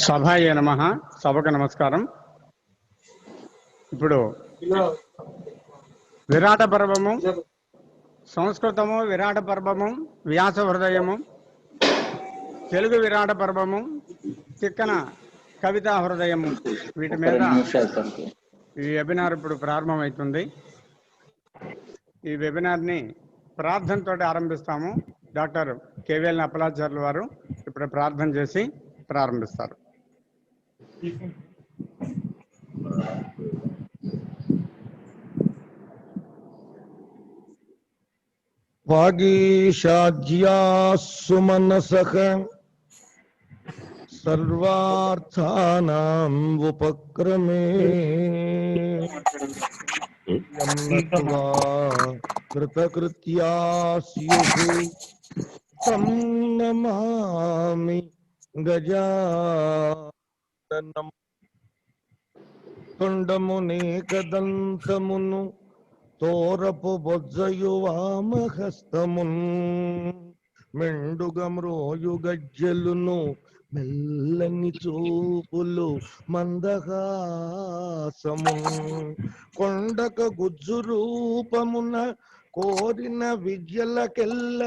సభాయ నమః. సభకు నమస్కారం. ఇప్పుడు విరాట పర్వము, సంస్కృతము విరాట పర్వము, వ్యాస హృదయము, తెలుగు విరాట పర్వము, తిక్కన కవితా హృదయము, వీటి మీద ఈ వెబినార్ ఇప్పుడు ప్రారంభమవుతుంది. ఈ వెబినార్ని ప్రార్థనతో ఆరంభిస్తాము. డాక్టర్ కేవీఎల్ అప్పలాచార్యులు వారు ఇప్పుడు ప్రార్థన చేసి ప్రారంభిస్తారు. వాగీషాధ్యాసుమనసః సర్వార్థానాం ఉపక్రమే యన్నత్వా కృతకృత్యాస్యుః తం నమామి గజాననం. తొండమునేకదంతమును తోరపు బొజ్జయు వామహస్తమున్ మెండుగమ్రోయు గజ్జలును మెల్లని చూపులు మందహాసమున్ కొండక గుజ్జు రూపమున కోరిన విద్యలకెల్ల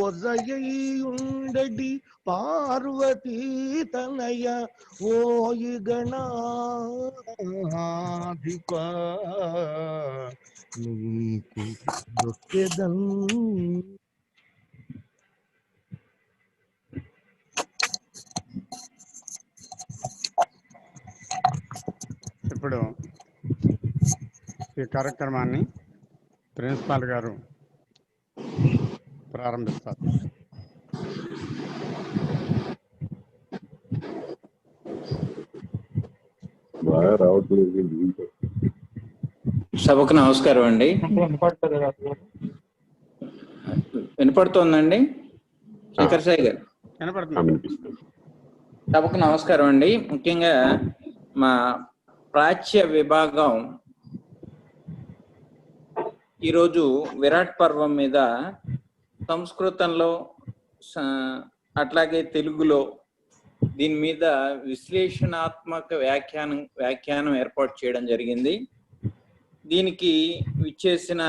ఒజయుండడి పార్వతీ తనయ ఓయి గణాధిప నీకు దొక్కెదన్. ఇప్పుడు ఈ కార్యక్రమాన్ని ప్రిన్సిపాల్ గారు ప్రారంభిస్తారు. సభకు నమస్కారం అండి. వినపడుతోందండి శంకర్ సాయి గారు? వినపడుతుంది. సభకు నమస్కారం అండి. ముఖ్యంగా మా ప్రాచ్య విభాగం ఈరోజు విరాట్ పర్వం మీద సంస్కృతంలో అట్లాగే తెలుగులో దీని మీద విశ్లేషణాత్మక వ్యాఖ్యానం ఏర్పాటు చేయడం జరిగింది. దీనికి విచ్చేసిన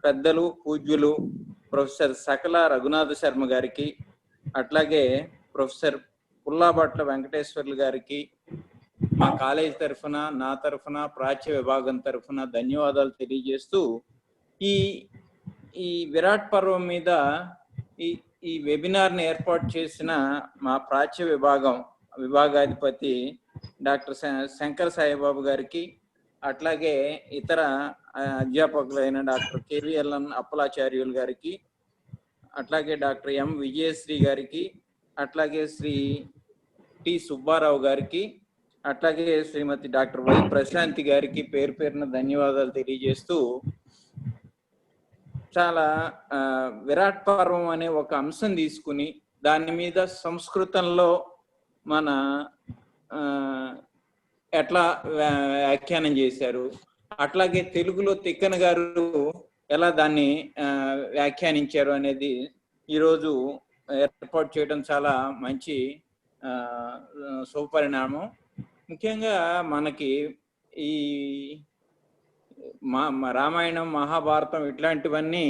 పెద్దలు పూజ్యులు ప్రొఫెసర్ సకల రఘునాథ శర్మ గారికి, అట్లాగే ప్రొఫెసర్ పుల్లాబట్ల వెంకటేశ్వర్లు గారికి మా కాలేజ్ తరఫున, నా తరఫున, ప్రాచ్య విభాగం తరఫున ధన్యవాదాలు తెలియజేస్తూ ఈ విరాట్ పర్వం మీద ఈ వెబినార్ని ఏర్పాటు చేసిన మా ప్రాచ్య విభాగాధిపతి డాక్టర్ శంకర్ సాయిబాబు గారికి, అట్లాగే ఇతర అధ్యాపకులైన డాక్టర్ కేవీఎల్ అప్పలాచార్యులు గారికి, అట్లాగే డాక్టర్ ఎం విజయశ్రీ గారికి, అట్లాగే శ్రీ టి సుబ్బారావు గారికి, అట్లాగే శ్రీమతి డాక్టర్ వై ప్రశాంతి గారికి పేరు పేరున ధన్యవాదాలు తెలియజేస్తూ, చాలా విరాట్ పర్వం అనే ఒక అంశం తీసుకుని దాని మీద సంస్కృతంలో మన ఎట్లా వ్యాఖ్యానం చేశారు, అట్లాగే తెలుగులో తిక్కన గారు ఎలా దాన్ని వ్యాఖ్యానించారు అనేది ఈరోజు ఏర్పాటు చేయడం చాలా మంచి శుభపరిణామం. ముఖ్యంగా మనకి ఈ రామాయణం, మహాభారతం ఇట్లాంటివన్నీ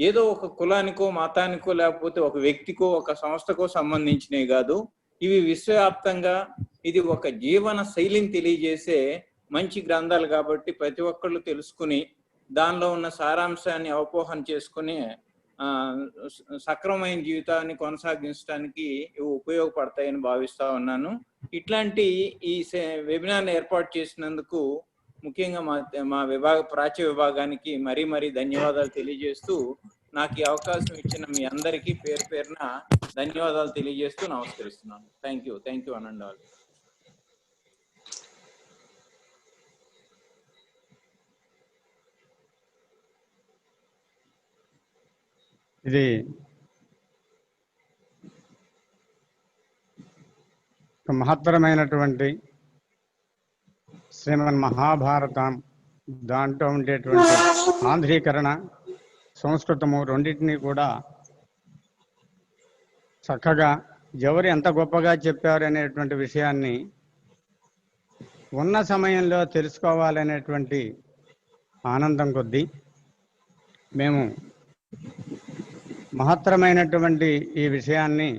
ఏదో ఒక కులానికో, మతానికో, లేకపోతే ఒక వ్యక్తికో, ఒక సంస్థకో సంబంధించినవి కాదు. ఇవి విశ్వవ్యాప్తంగా ఇది ఒక జీవన శైలిని తెలియజేసే మంచి గ్రంథాలు కాబట్టి ప్రతి ఒక్కళ్ళు తెలుసుకుని దానిలో ఉన్న సారాంశాన్ని అవపోహన చేసుకుని సక్రమమైన జీవితాన్ని కొనసాగించడానికి ఇవి ఉపయోగపడతాయని భావిస్తా ఉన్నాను. ఇట్లాంటి ఈ వెబినార్ని ఏర్పాటు చేసినందుకు ముఖ్యంగా మా ప్రాచ్య విభాగానికి మరీ ధన్యవాదాలు తెలియజేస్తూ, నాకు ఈ అవకాశం ఇచ్చిన మీ అందరికీ పేరు పేరున ధన్యవాదాలు తెలియజేస్తూ నమస్కరిస్తున్నాను. థ్యాంక్ యూ అనండి ఆల్. ఇది ఒక మహత్తరమైనటువంటి శ్రీమన్ మహాభారతం, దాంట్లో ఉండేటువంటి ఆంధ్రీకరణ, సంస్కృతము రెండింటినీ కూడా చక్కగా ఎవరు ఎంత గొప్పగా చెప్పారు అనేటువంటి విషయాన్ని ఉన్న సమయంలో తెలుసుకోవాలనేటువంటి ఆనందం కొద్దీ మేము మహత్తరమైనటువంటి ఈ విషయాన్ని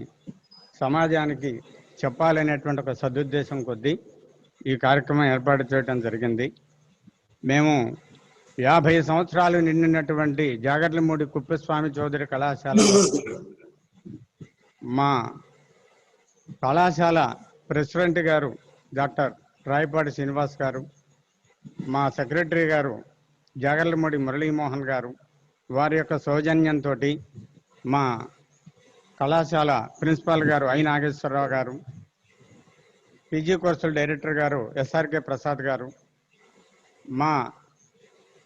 సమాజానికి చెప్పాలనేటువంటి ఒక సదుద్దేశం కొద్దీ ఈ కార్యక్రమం ఏర్పాటు చేయడం జరిగింది. మేము 50 సంవత్సరాలు నిండినటువంటి జాగర్లమూడి కుప్పస్వామి చౌదరి కళాశాలలో మా కళాశాల ప్రెసిడెంట్ గారు డాక్టర్ రాయపాటి శ్రీనివాస్ గారు, మా సెక్రటరీ గారు జాగర్లమూడి మురళీమోహన్ గారు, వారి యొక్క సౌజన్యంతో మా కళాశాల ప్రిన్సిపాల్ గారు ఐ నాగేశ్వరరావు గారు, పీజీ కోర్సుల డైరెక్టర్ గారు ఎస్ఆర్కే ప్రసాద్ గారు, మా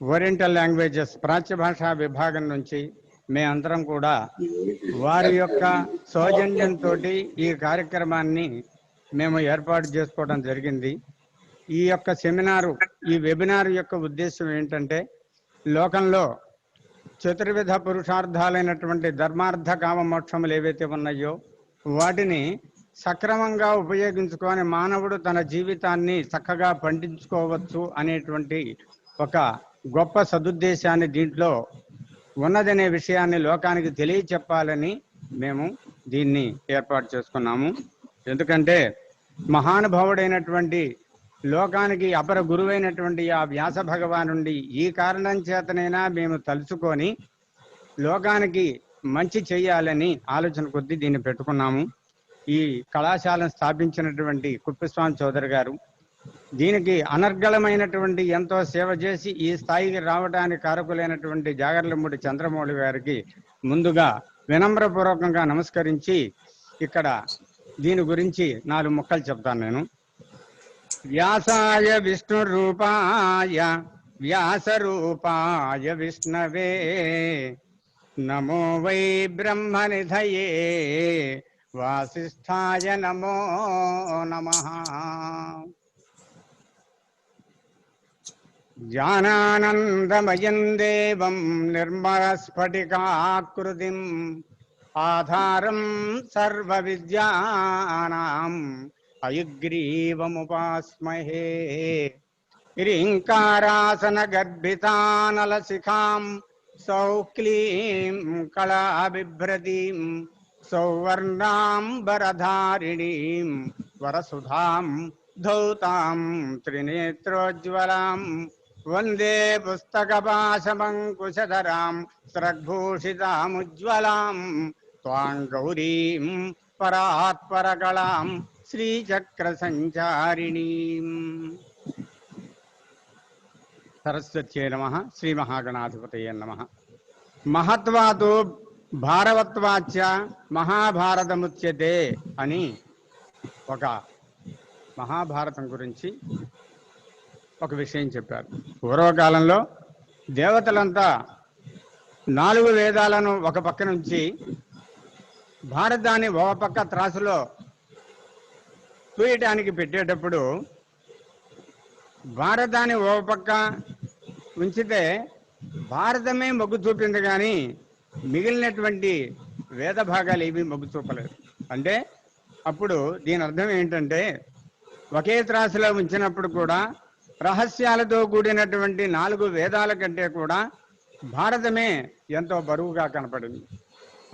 ఓరియంటల్ లాంగ్వేజెస్ ప్రాచ్య భాషా విభాగం నుంచి మేమందరం కూడా వారి యొక్క సౌజన్యంతో ఈ కార్యక్రమాన్ని మేము ఏర్పాటు చేసుకోవడం జరిగింది. ఈ యొక్క సెమినారు, ఈ వెబినార్ యొక్క ఉద్దేశం ఏంటంటే, లోకంలో చతుర్విధ పురుషార్థాలైనటువంటి ధర్మార్థ కామ మోక్షములు ఏవైతే ఉన్నాయో వాటిని సక్రమంగా ఉపయోగించుకొని మానవుడు తన జీవితాన్ని చక్కగా పండించుకోవచ్చు అనేటువంటి ఒక గొప్ప సదుద్దేశాన్ని దీంట్లో ఉన్నదనే విషయాన్ని లోకానికి తెలియచెప్పాలని మేము దీన్ని ఏర్పాటు చేసుకున్నాము. ఎందుకంటే మహానుభావుడైనటువంటి లోకానికి అపర గురువైనటువంటి ఆ వ్యాస భగవానుండి ఈ కారణం చేతనైనా మేము తలుచుకొని లోకానికి మంచి చేయాలని ఆలోచన కొద్దీ దీన్ని పెట్టుకున్నాము. ఈ కళాశాలను స్థాపించినటువంటి కుప్పస్వామి చౌదరి గారు దీనికి అనర్గళమైనటువంటి ఎంతో సేవ చేసి ఈ స్థాయికి రావడానికి కారకులైనటువంటి జాగర్లమూడి చంద్రమౌళి గారికి ముందుగా వినమ్రపూర్వకంగా నమస్కరించి ఇక్కడ దీని గురించి 4 ముక్కలు చెప్తాను నేను. వ్యాసాయ విష్ణు రూపాయ వ్యాస రూపాయ విష్ణవే నమో వై బ్రహ్మనిధయే వాసిష్ఠాయ నమో నమః. జ్ఞానానందమయం దేవం నిర్మలస్ఫటికాకృతిం ఆధారం సర్వ విద్యానాం హయగ్రీవముపాస్మహే. హ్రీంకారాసన గర్భితానలశిఖాం సౌక్లీం కళాబిభ్రతీం సౌవర్ణాంబరధారిణీం వరసుధాం ధౌతాం త్రినేత్రోజ్వలాం వందే పుస్తకపాశమంకుశధరాం స్రగ్భూషితాముజ్వలాం త్వాం గౌరీం పరాత్పరకళాం శ్రీచక్ర సంచారిణీం. సరస్వత్యై నమః. శ్రీ మహాగణాధిపతయే నమః. మహత్వాతో భారవత్వాచ మహాభారతముచ్యతే అని ఒక మహాభారతం గురించి ఒక విషయం చెప్పారు. పూర్వకాలంలో దేవతలంతా 4 వేదాలను ఒక పక్క నుంచి భారతాన్ని ఒక పక్క త్రాసులో తూయటానికి పెట్టేటప్పుడు భారతాన్ని ఒక పక్క ఉంచితే భారతమే మొగ్గు చూపింది, కానీ మిగిలినటువంటి వేద భాగాలు ఏమీ మొగ్గు చూపలేదు. అంటే అప్పుడు దీని అర్థం ఏంటంటే, ఒకే త్రాసులో ఉంచినప్పుడు కూడా రహస్యాలతో కూడినటువంటి 4 వేదాల కంటే కూడా భారతమే ఎంతో బరువుగా కనపడింది.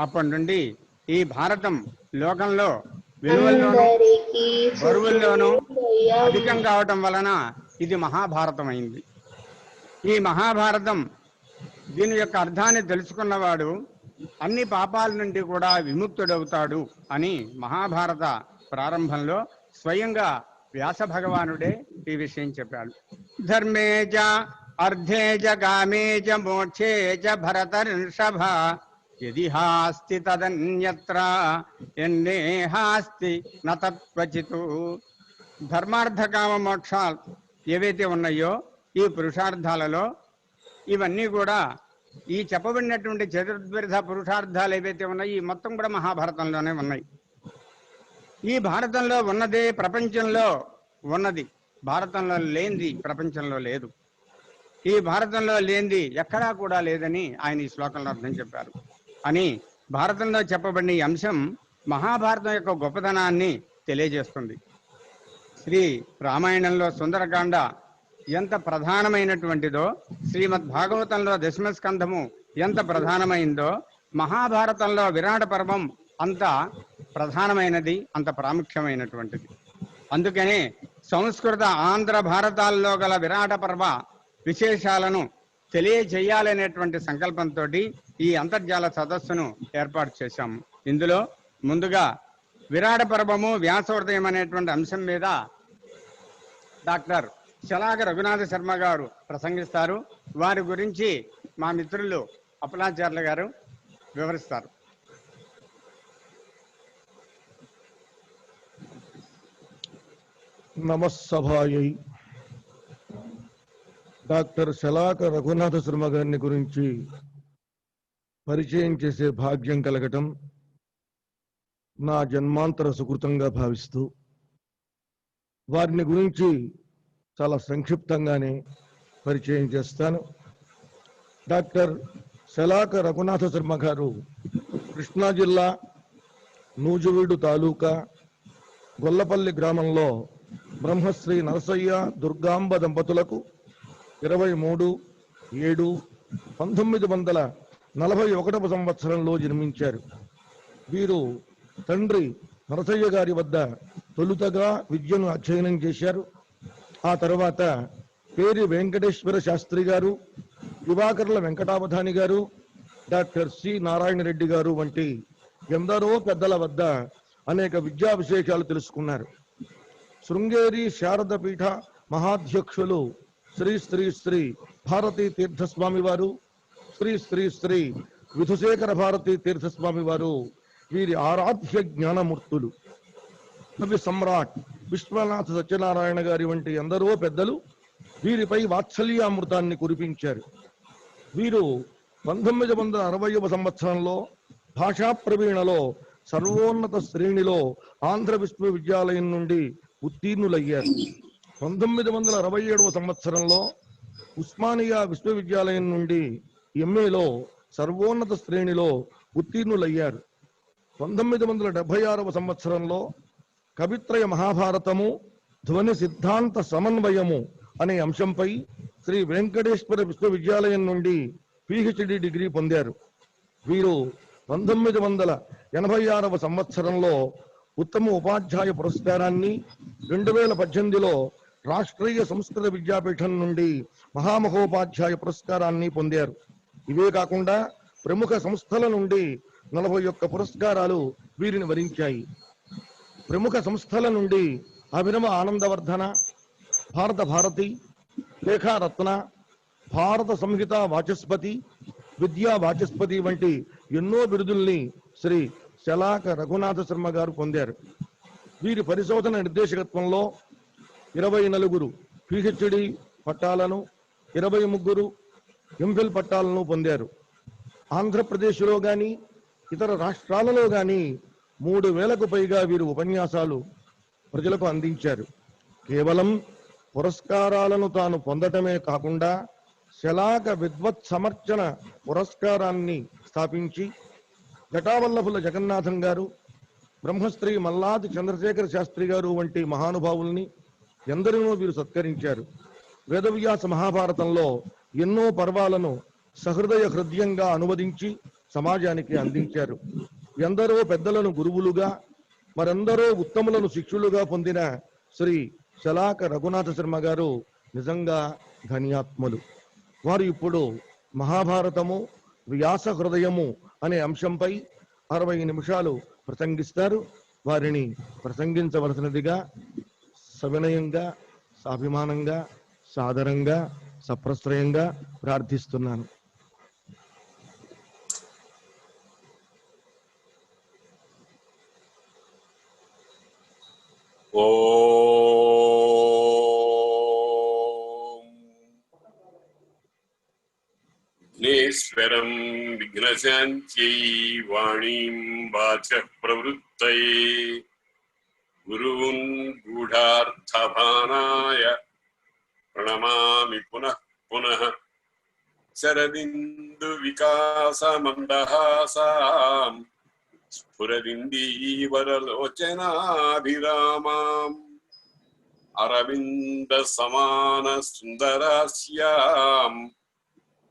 అప్పటి నుండి ఈ భారతం లోకంలో విలువల్లోనూ బరువుల్లోనూ అధికం కావటం వలన ఇది మహాభారతం అయింది. ఈ మహాభారతం దీని యొక్క అర్థాన్ని తెలుసుకున్నవాడు అన్ని పాపాల నుండి కూడా విముక్తుడవుతాడు అని మహాభారత ప్రారంభంలో స్వయంగా వ్యాస భగవానుడే ఈ విషయం చెప్పాడు. ధర్మేజ అర్థేజ కామేజ మోక్షేజ భరతర్షభ యది హాస్తి తదన్యత్ర ఎన్నేహాస్తి నతత్వచితు. ధర్మార్థ కామ మోక్షాలు ఏవైతే ఉన్నాయో ఈ పురుషార్థాలలో ఇవన్నీ కూడా ఈ చెప్పబడినటువంటి చతుర్విధ పురుషార్థాలు ఏవైతే ఉన్నాయో ఈ మొత్తం కూడా మహాభారతంలోనే ఉన్నాయి. ఈ భారతంలో ఉన్నదే ప్రపంచంలో ఉన్నది, భారతంలో లేనిది ప్రపంచంలో లేదు. ఈ భారతంలో లేనిది ఎక్కడా కూడా లేదని ఆయన ఈ శ్లోకంలో అర్థం చెప్పారు అని భారతంలో చెప్పబడిన ఈ అంశం మహాభారతం యొక్క గొప్పతనాన్ని తెలియజేస్తుంది. శ్రీ రామాయణంలో సుందరకాండ ఎంత ప్రధానమైనటువంటిదో, శ్రీమద్ భాగవతంలో దశమ స్కంధము ఎంత ప్రధానమైందో, మహాభారతంలో విరాట పర్వం అంత ప్రధానమైనది, అంత ప్రాముఖ్యమైనటువంటిది. అందుకనే సంస్కృత ఆంధ్ర భారతాల్లో గల విరాట పర్వ విశేషాలను తెలియజేయాలనేటువంటి సంకల్పంతో ఈ అంతర్జాల సదస్సును ఏర్పాటు చేశాము. ఇందులో ముందుగా విరాట పర్వము వ్యాసహృదయం అనేటువంటి అంశం మీద డాక్టర్ శలాక రఘునాథ శర్మ గారు ప్రసంగిస్తారు. వారి గురించి మా మిత్రులు అప్పలాచార్యుల గారు వివరిస్తారు. నమస్సభాయై. డాక్టర్ శలాక రఘునాథ శర్మ గారిని గురించి పరిచయం చేసే భాగ్యం కలగటం నా జన్మాంతర సుకృతంగా భావిస్తూ వారిని గురించి చాలా సంక్షిప్తంగానే పరిచయం చేస్తాను. డాక్టర్ శలాక రఘునాథ శర్మ గారు కృష్ణా జిల్లా నూజివీడు తాలూకా గొల్లపల్లి గ్రామంలో బ్రహ్మశ్రీ నరసయ్య దుర్గాంబ దంపతులకు 23/7/1941 సంవత్సరంలో జన్మించారు. వీరు తండ్రి నరసయ్య గారి వద్ద తొలుతగా విద్యను అధ్యయనం చేశారు. ఆ తర్వాత పేరి వెంకటేశ్వర శాస్త్రి గారు, దివాకర్ల వెంకటావధాని గారు, డాక్టర్ సి నారాయణ రెడ్డి గారు వంటి ఎందరో పెద్దల వద్ద అనేక విద్యా విశేషాలు తెలుసుకున్నారు. శృంగేరి శారద పీఠ మహాధ్యక్షులు శ్రీ శ్రీ శ్రీ భారతీ తీర్థస్వామి వారు, శ్రీ శ్రీ శ్రీ విధుశేఖర భారతీ తీర్థస్వామి వారు వీరి ఆరాధ్య జ్ఞానమూర్తులు. కవి సమ్రాట్ విశ్వనాథ సత్యనారాయణ గారి వంటి ఎందరో పెద్దలు వీరిపై వాత్సల్యామృతాన్ని కురిపించారు. వీరు 1960వ సంవత్సరంలో భాషా ప్రవీణలో సర్వోన్నత శ్రేణిలో ఆంధ్ర విశ్వవిద్యాలయం నుండి ఉత్తీర్ణులయ్యారు. 1967వ సంవత్సరంలో ఉస్మానియా విశ్వవిద్యాలయం నుండి ఎంఏలో సర్వోన్నత శ్రేణిలో ఉత్తీర్ణులయ్యారు. 1976వ సంవత్సరంలో కవిత్రయ మహాభారతము ధ్వని సిద్ధాంత సమన్వయము అనే అంశంపై శ్రీ వెంకటేశ్వర విశ్వవిద్యాలయం నుండి పిహెచ్డి డిగ్రీ పొందారు. వీరు 1986వ సంవత్సరంలో ఉత్తమ ఉపాధ్యాయ పురస్కారాన్ని, 2018లో రాష్ట్రీయ సంస్కృత విద్యాపీఠం నుండి మహామహోపాధ్యాయ పురస్కారాన్ని పొందారు. ఇవే కాకుండా ప్రముఖ సంస్థల నుండి 41 పురస్కారాలు వీరిని వరించాయి. ప్రముఖ సంస్థల నుండి అభినవ ఆనందవర్ధన, భారత భారతి, లేఖారత్న, భారత సంహిత వాచస్పతి, విద్యా వాచస్పతి వంటి ఎన్నో బిరుదుల్ని శ్రీ శలాక రఘునాథ శర్మ గారు పొందారు. వీరి పరిశోధన నిర్దేశకత్వంలో 24 పిహెచ్డి పట్టాలను, 23 ఎంఫిల్ పట్టాలను పొందారు. ఆంధ్రప్రదేశ్లో గాని ఇతర రాష్ట్రాలలో గాని 3000కు పైగా వీరు ఉపన్యాసాలు ప్రజలకు అందించారు. కేవలం పురస్కారాలను తాను పొందటమే కాకుండా శలాక విద్వత్ సమర్చన పురస్కారాన్ని స్థాపించి జటావల్లభుల జగన్నాథం గారు, బ్రహ్మశ్రీ మల్లాది చంద్రశేఖర శాస్త్రి గారు వంటి మహానుభావుల్ని ఎందరినో వీరు సత్కరించారు. వేదవ్యాస మహాభారతంలో ఎన్నో పర్వాలను సహృదయ హృదయంగా అనువదించి సమాజానికి అందించారు. ఎందరో పెద్దలను గురువులుగా, మరెందరో ఉత్తములను శిష్యులుగా పొందిన శ్రీ శలాక రఘునాథ శర్మ గారు నిజంగా ధన్యాత్ములు. వారు ఇప్పుడు మహాభారతము వ్యాస హృదయము అనే అంశంపై 60 నిమిషాలు ప్రసంగిస్తారు. వారిని ప్రసంగించవలసినదిగా సవినయంగా, సాభిమానంగా, సాదరంగా, సప్రశ్రయంగా ప్రార్థిస్తున్నాను. విఘ్నేశ్వరం విఘ్నశాంత్యై వాణీం వాచః ప్రవృత్తయే గురువున్ గూఢార్థభానాయ ప్రణమామి పునః పునః శరదిందు వికాసమందహాసాం స్ఫురదిందీవరలోచనాభిరామాం అరవింద సమాన సుందరాస్యాం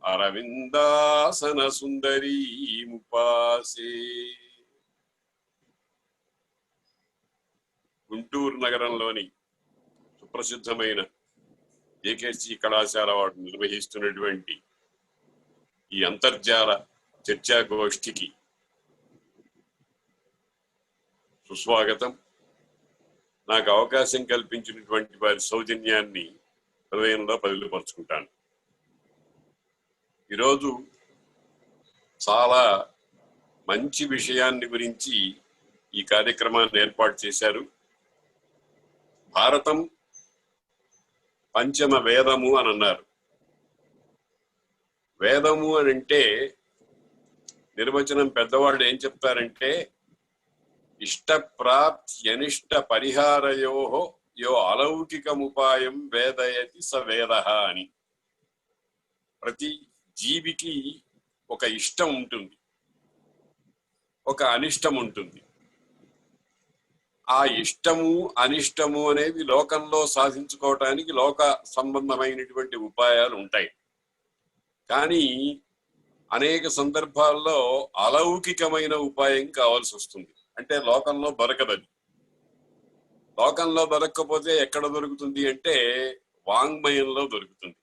అరవిందాసన సుందరీముపాసే. గుంటూరు నగరంలోని సుప్రసిద్ధమైన ఏకేసి కళాశాల వారు నిర్వహిస్తున్నటువంటి ఈ అంతర్జాల చర్చాగోష్ఠికి సుస్వాగతం. నాకు అవకాశం కల్పించినటువంటి వారి సౌజన్యాన్ని హృదయంలో పదిలపరుచుకుంటాను. ఈరోజు చాలా మంచి విషయాన్ని గురించి ఈ కార్యక్రమాన్ని ఏర్పాటు చేశారు. భారతం పంచమ వేదము అని అన్నారు. వేదము అని అంటే నిర్వచనం పెద్దవాళ్ళు ఏం చెప్తారంటే ఇష్టప్రాప్త్యనిష్ట పరిహారయో యో అలౌకికముపాయం వేదయతి స వేదః అని. ప్రతి జీవికి ఒక ఇష్టం ఉంటుంది, ఒక అనిష్టం ఉంటుంది. ఆ ఇష్టము అనిష్టము అనేవి లోకంలో సాధించుకోవటానికి లోక సంబంధమైనటువంటి ఉపాయాలు ఉంటాయి. కానీ అనేక సందర్భాల్లో అలౌకికమైన ఉపాయం కావాల్సి వస్తుంది. అంటే లోకంలో దొరకదని. లోకంలో దొరకకపోతే ఎక్కడ దొరుకుతుంది అంటే వాంగ్మయంలో దొరుకుతుంది.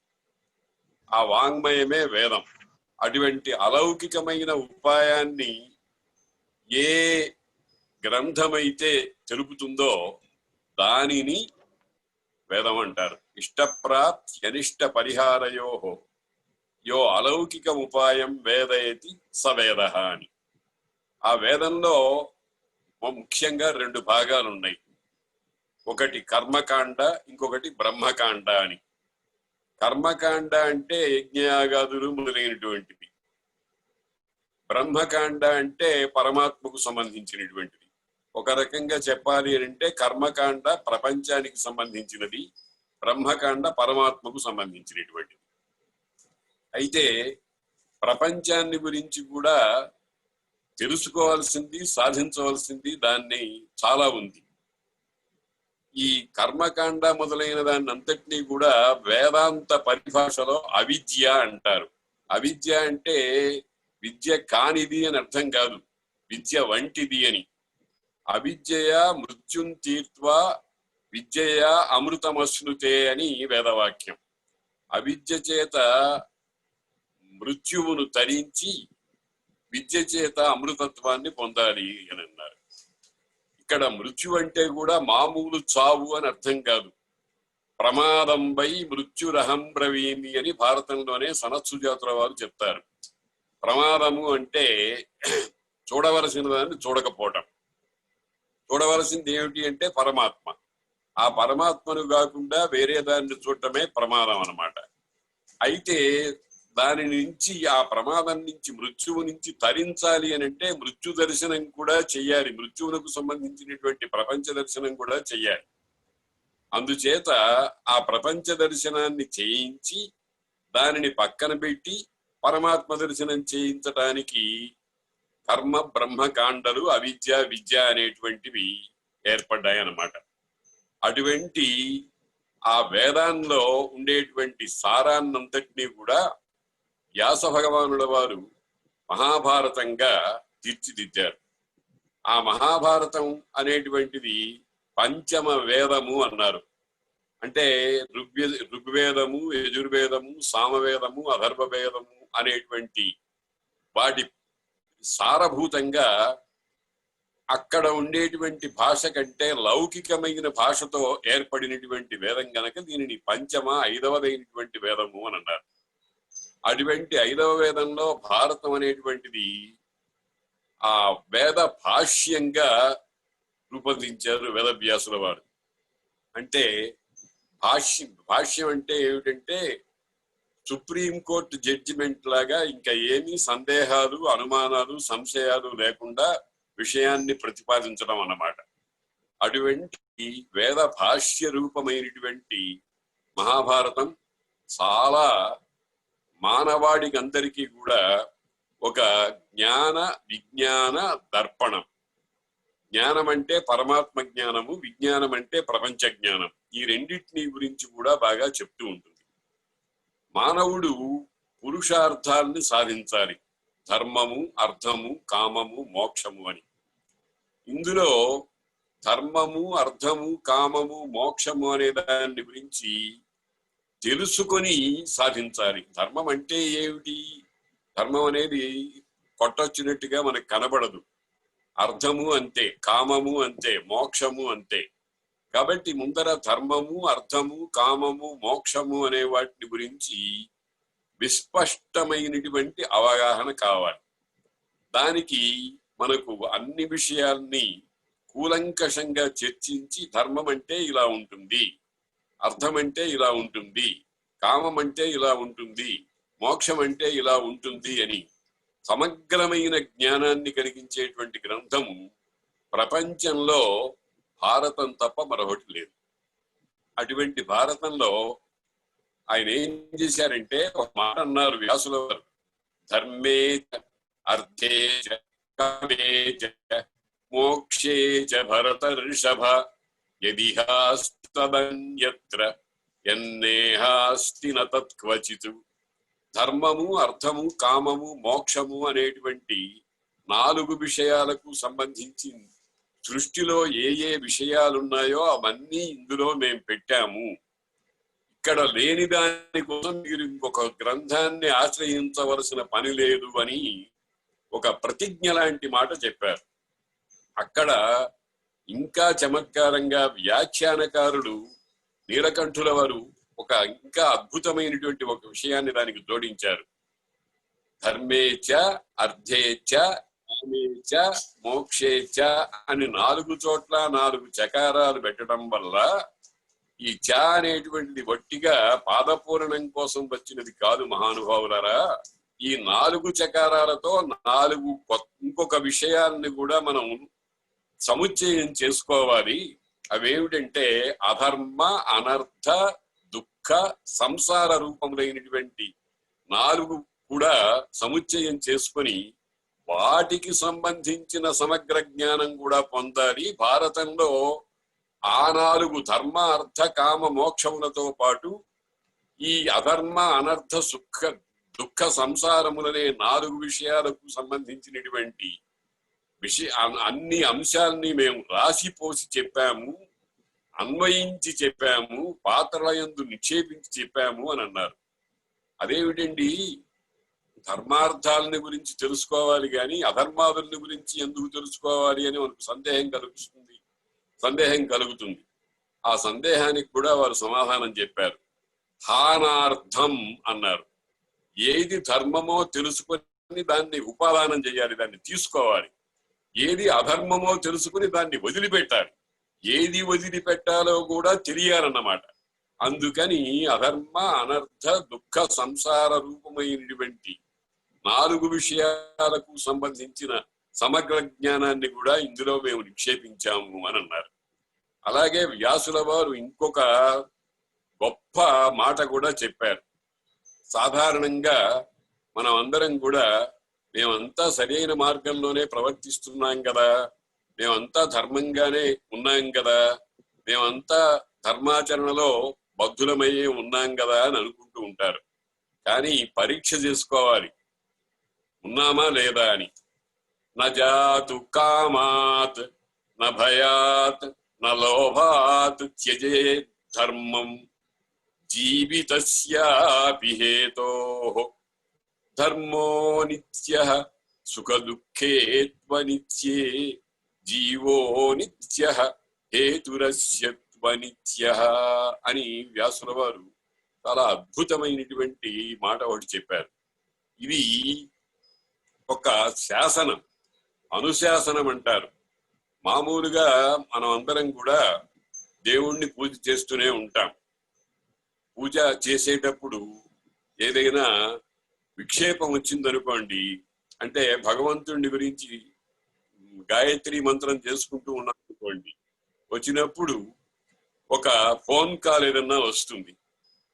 ఆ వాంగ్మయమే వేదం. అటువంటి అలౌకికమైన ఉపాయాన్ని ఏ గ్రంథమైతే తెలుపుతుందో దానిని వేదం అంటారు. ఇష్టప్రాప్త్యనిష్ట పరిహారయో యో అలౌకిక ఉపాయం వేదయతి స వేదః అని. ఆ వేదంలో ముఖ్యంగా రెండు భాగాలు ఉన్నాయి. ఒకటి కర్మకాండ, ఇంకొకటి బ్రహ్మకాండ అని. కర్మకాండ అంటే యజ్ఞయాగాదులు మొదలైనటువంటిది. బ్రహ్మకాండ అంటే పరమాత్మకు సంబంధించినటువంటిది. ఒక రకంగా చెప్పాలి అంటే కర్మకాండ ప్రపంచానికి సంబంధించినది, బ్రహ్మకాండ పరమాత్మకు సంబంధించినటువంటిది. అయితే ప్రపంచాన్ని గురించి కూడా తెలుసుకోవాల్సింది, సాధించవలసింది దాన్ని చాలా ఉంది. ఈ కర్మకాండ మొదలైన దాన్ని అంతటినీ కూడా వేదాంత పరిభాషలో అవిద్య అంటారు. అవిద్య అంటే విద్య కానిది అని అర్థం కాదు, విద్య వంటిది అని. అవిద్యయా మృత్యుం తీర్త్వా విద్యయా అమృతమశ్నుతే అని వేదవాక్యం. అవిద్య చేత మృత్యువును తరించి విద్య చేత అమృతత్వాన్ని పొందాలి అని అన్నారు. ఇక్కడ మృత్యు అంటే కూడా మామూలు చావు అని అర్థం కాదు. ప్రమాదం వై మృత్యురహం బ్రవీమి అని భారతంలోనే సనత్సుజాతుల వారు చెప్తారు. ప్రమాదము అంటే చూడవలసిన దాన్ని చూడకపోవటం. చూడవలసింది ఏమిటి అంటే పరమాత్మ. ఆ పరమాత్మను కాకుండా వేరే దాన్ని చూడటమే ప్రమాదం అన్నమాట. అయితే దాని నుంచి, ఆ ప్రమాదం నుంచి, మృత్యువు నుంచి తరించాలి అని అంటే మృత్యు దర్శనం కూడా చెయ్యాలి. మృత్యువునకు సంబంధించినటువంటి ప్రపంచ దర్శనం కూడా చెయ్యాలి. అందుచేత ఆ ప్రపంచ దర్శనాన్ని చేయించి దానిని పక్కన పెట్టి పరమాత్మ దర్శనం చేయించటానికి కర్మ బ్రహ్మకాండలు, అవిద్య విద్య అనేటువంటివి ఏర్పడ్డాయి అన్నమాట. అటువంటి ఆ వేదాల్లో ఉండేటువంటి సారాన్నంతటినీ కూడా వ్యాస భగవానుల వారు మహాభారతంగా తీర్చిదిద్దారు. ఆ మహాభారతం అనేటువంటిది పంచమ వేదము అన్నారు. అంటే ఋగ్వేదము, యజుర్వేదము, సామవేదము, అథర్వవేదము అనేటువంటి వాటి సారభూతంగా అక్కడ ఉండేటువంటి భాష కంటే లౌకికమైన భాషతో ఏర్పడినటువంటి వేదం గనక దీనిని పంచమ, ఐదవదైనటువంటి వేదము అని అన్నారు. అటువంటి ఐదవ వేదంలో భారతం అనేటువంటిది ఆ వేద భాష్యంగా రూపొందించారు వేదవ్యాసుల వారు. అంటే భాష్యం అంటే ఏమిటంటే సుప్రీంకోర్టు జడ్జిమెంట్ లాగా ఇంకా ఏమీ సందేహాలు, అనుమానాలు, సంశయాలు లేకుండా విషయాన్ని ప్రతిపాదించడం అన్నమాట. అటువంటి వేద భాష్య రూపమైనటువంటి మహాభారతం చాలా మానవాడికి అందరికీ కూడా ఒక జ్ఞాన విజ్ఞాన దర్పణం. జ్ఞానం అంటే పరమాత్మ జ్ఞానము, విజ్ఞానం అంటే ప్రపంచ జ్ఞానం. ఈ రెండింటిని గురించి కూడా బాగా చెప్తూ ఉంటుంది. మానవుడు పురుషార్థాలని సాధించాలి, ధర్మము, అర్థము, కామము, మోక్షము అని. ఇందులో ధర్మము, అర్థము, కామము, మోక్షము అనే దాన్ని గురించి తెలుసుకొని సాధించాలి. ధర్మం అంటే ఏమిటి? ధర్మం అనేది కొట్టొచ్చినట్టుగా మనకు కనబడదు. అర్థము అంతే, కామము అంతే, మోక్షము అంతే. కాబట్టి ముందర ధర్మము, అర్థము, కామము, మోక్షము అనే వాటి గురించి విస్పష్టమైనటువంటి అవగాహన కావాలి. దానికి మనకు అన్ని విషయాల్ని కూలంకషంగా చర్చించి ధర్మం అంటే ఇలా ఉంటుంది, అర్థం అంటే ఇలా ఉంటుంది, కామం అంటే ఇలా ఉంటుంది, మోక్షం అంటే ఇలా ఉంటుంది అని సమగ్రమైన జ్ఞానాన్ని కలిగించేటువంటి గ్రంథము ప్రపంచంలో భారతం తప్ప మరొకటి లేదు. అటువంటి భారతంలో ఆయన ఏం చేశారంటే ఒక మాట అన్నారు వ్యాసుల వారు, ధర్మే అర్థే కామే మోక్షే చ భరతర్షభ యదిహాస్తి తదన్యత్ర యన్నేహాస్తి న తత్క్వచిత్. ధర్మము, అర్థము, కామము, మోక్షము అనేటువంటి 4 విషయాలకు సంబంధించి సృష్టిలో ఏ ఏ విషయాలున్నాయో అవన్నీ ఇందులో మేము పెట్టాము. ఇక్కడ లేని దాని కోసం మీరు ఇంకొక గ్రంథాన్ని ఆశ్రయించవలసిన పని లేదు అని ఒక ప్రతిజ్ఞ లాంటి మాట చెప్పారు. అక్కడ ఇంకా చమత్కారంగా వ్యాఖ్యానకారుడు నీలకంఠుల వారు ఒక ఇంకా అద్భుతమైనటువంటి ఒక విషయాన్ని దానికి జోడించారు. ధర్మేచ, అర్థేచ, కామేచ, మోక్షేచ అని 4 చోట్ల 4 చకారాలు పెట్టడం వల్ల ఈ చ అనేటువంటిది వట్టిగా పాదపూరణం కోసం వచ్చినది కాదు మహానుభావులారా. ఈ 4 చకారాలతో 4 ఇంకొక విషయాన్ని కూడా మనం సముచ్చయం చేసుకోవాలి. అవేమిటంటే అధర్మ, అనర్థ, దుఃఖ, సంసార రూపములైనటువంటి 4 కూడా సముచ్చయం చేసుకొని వాటికి సంబంధించిన సమగ్ర జ్ఞానం కూడా పొందాలి. భారతంలో ఆ 4 ధర్మ, అర్థ, కామ, మోక్షములతో పాటు ఈ అధర్మ, అనర్థ, దుఃఖ, సంసారములనే 4 విషయాలకు సంబంధించినటువంటి అన్ని అంశాలని మేము రాసిపోసి చెప్పాము, అన్వయించి చెప్పాము, పాత్రల యందు నిక్షేపించి చెప్పాము అని అన్నారు. అదేమిటండి, ధర్మార్థాలని గురించి తెలుసుకోవాలి కానీ అధర్మాదుల్ని గురించి ఎందుకు తెలుసుకోవాలి అని మనకు సందేహం కలుగుతుంది. ఆ సందేహానికి కూడా వారు సమాధానం చెప్పారు. హానార్థం అన్నారు. ఏది ధర్మమో తెలుసుకొని దాన్ని ఉపాదానం చేయాలి, దాన్ని తీసుకోవాలి. ఏది అధర్మమో తెలుసుకుని దాన్ని వదిలిపెట్టాలి. ఏది వదిలిపెట్టాలో కూడా తెలియాలన్నమాట. అందుకని అధర్మ, అనర్థ, దుఃఖ, సంసార రూపమైనటువంటి 4 విషయాలకు సంబంధించిన సమగ్ర జ్ఞానాన్ని కూడా ఇందులో మేము నిక్షేపించాము అని అన్నారు. అలాగే వ్యాసుల వారు ఇంకొక గొప్ప మాట కూడా చెప్పారు. సాధారణంగా మనం అందరం కూడా మేమంతా సరైన మార్గంలోనే ప్రవర్తిస్తున్నాం కదా, మేమంతా ధర్మంగానే ఉన్నాం కదా, మేమంతా ధర్మాచరణలో బద్ధులమయ్యే ఉన్నాం కదా అని అనుకుంటూ ఉంటారు. కానీ పరీక్ష చేసుకోవాలి, ఉన్నామా లేదా అని. నజాతు కామాత్ న భయాత్ న లోభాత్ త్యజే ధర్మం జీవితస్యాపి హేతోః ధర్మో నిత్యః సుఖ దుఃఖే త్వనిత్యే జీవో నిత్యః హేతురస్య త్వనిత్యః అని వ్యాసుల వారు చాలా అద్భుతమైనటువంటి మాట ఒకటి చెప్పారు. ఇది ఒక శాసనం, అనుశాసనం అంటారు. మామూలుగా మనం అందరం కూడా దేవుణ్ణి పూజ చేస్తూనే ఉంటాం. పూజ చేసేటప్పుడు ఏదైనా విక్షేపం వచ్చిందనుకోండి, అంటే భగవంతుడి గురించి గాయత్రి మంత్రం చేసుకుంటూ ఉన్నాం అనుకోండి, వచ్చినప్పుడు ఒక ఫోన్ కాల్ ఏదన్నా వస్తుంది.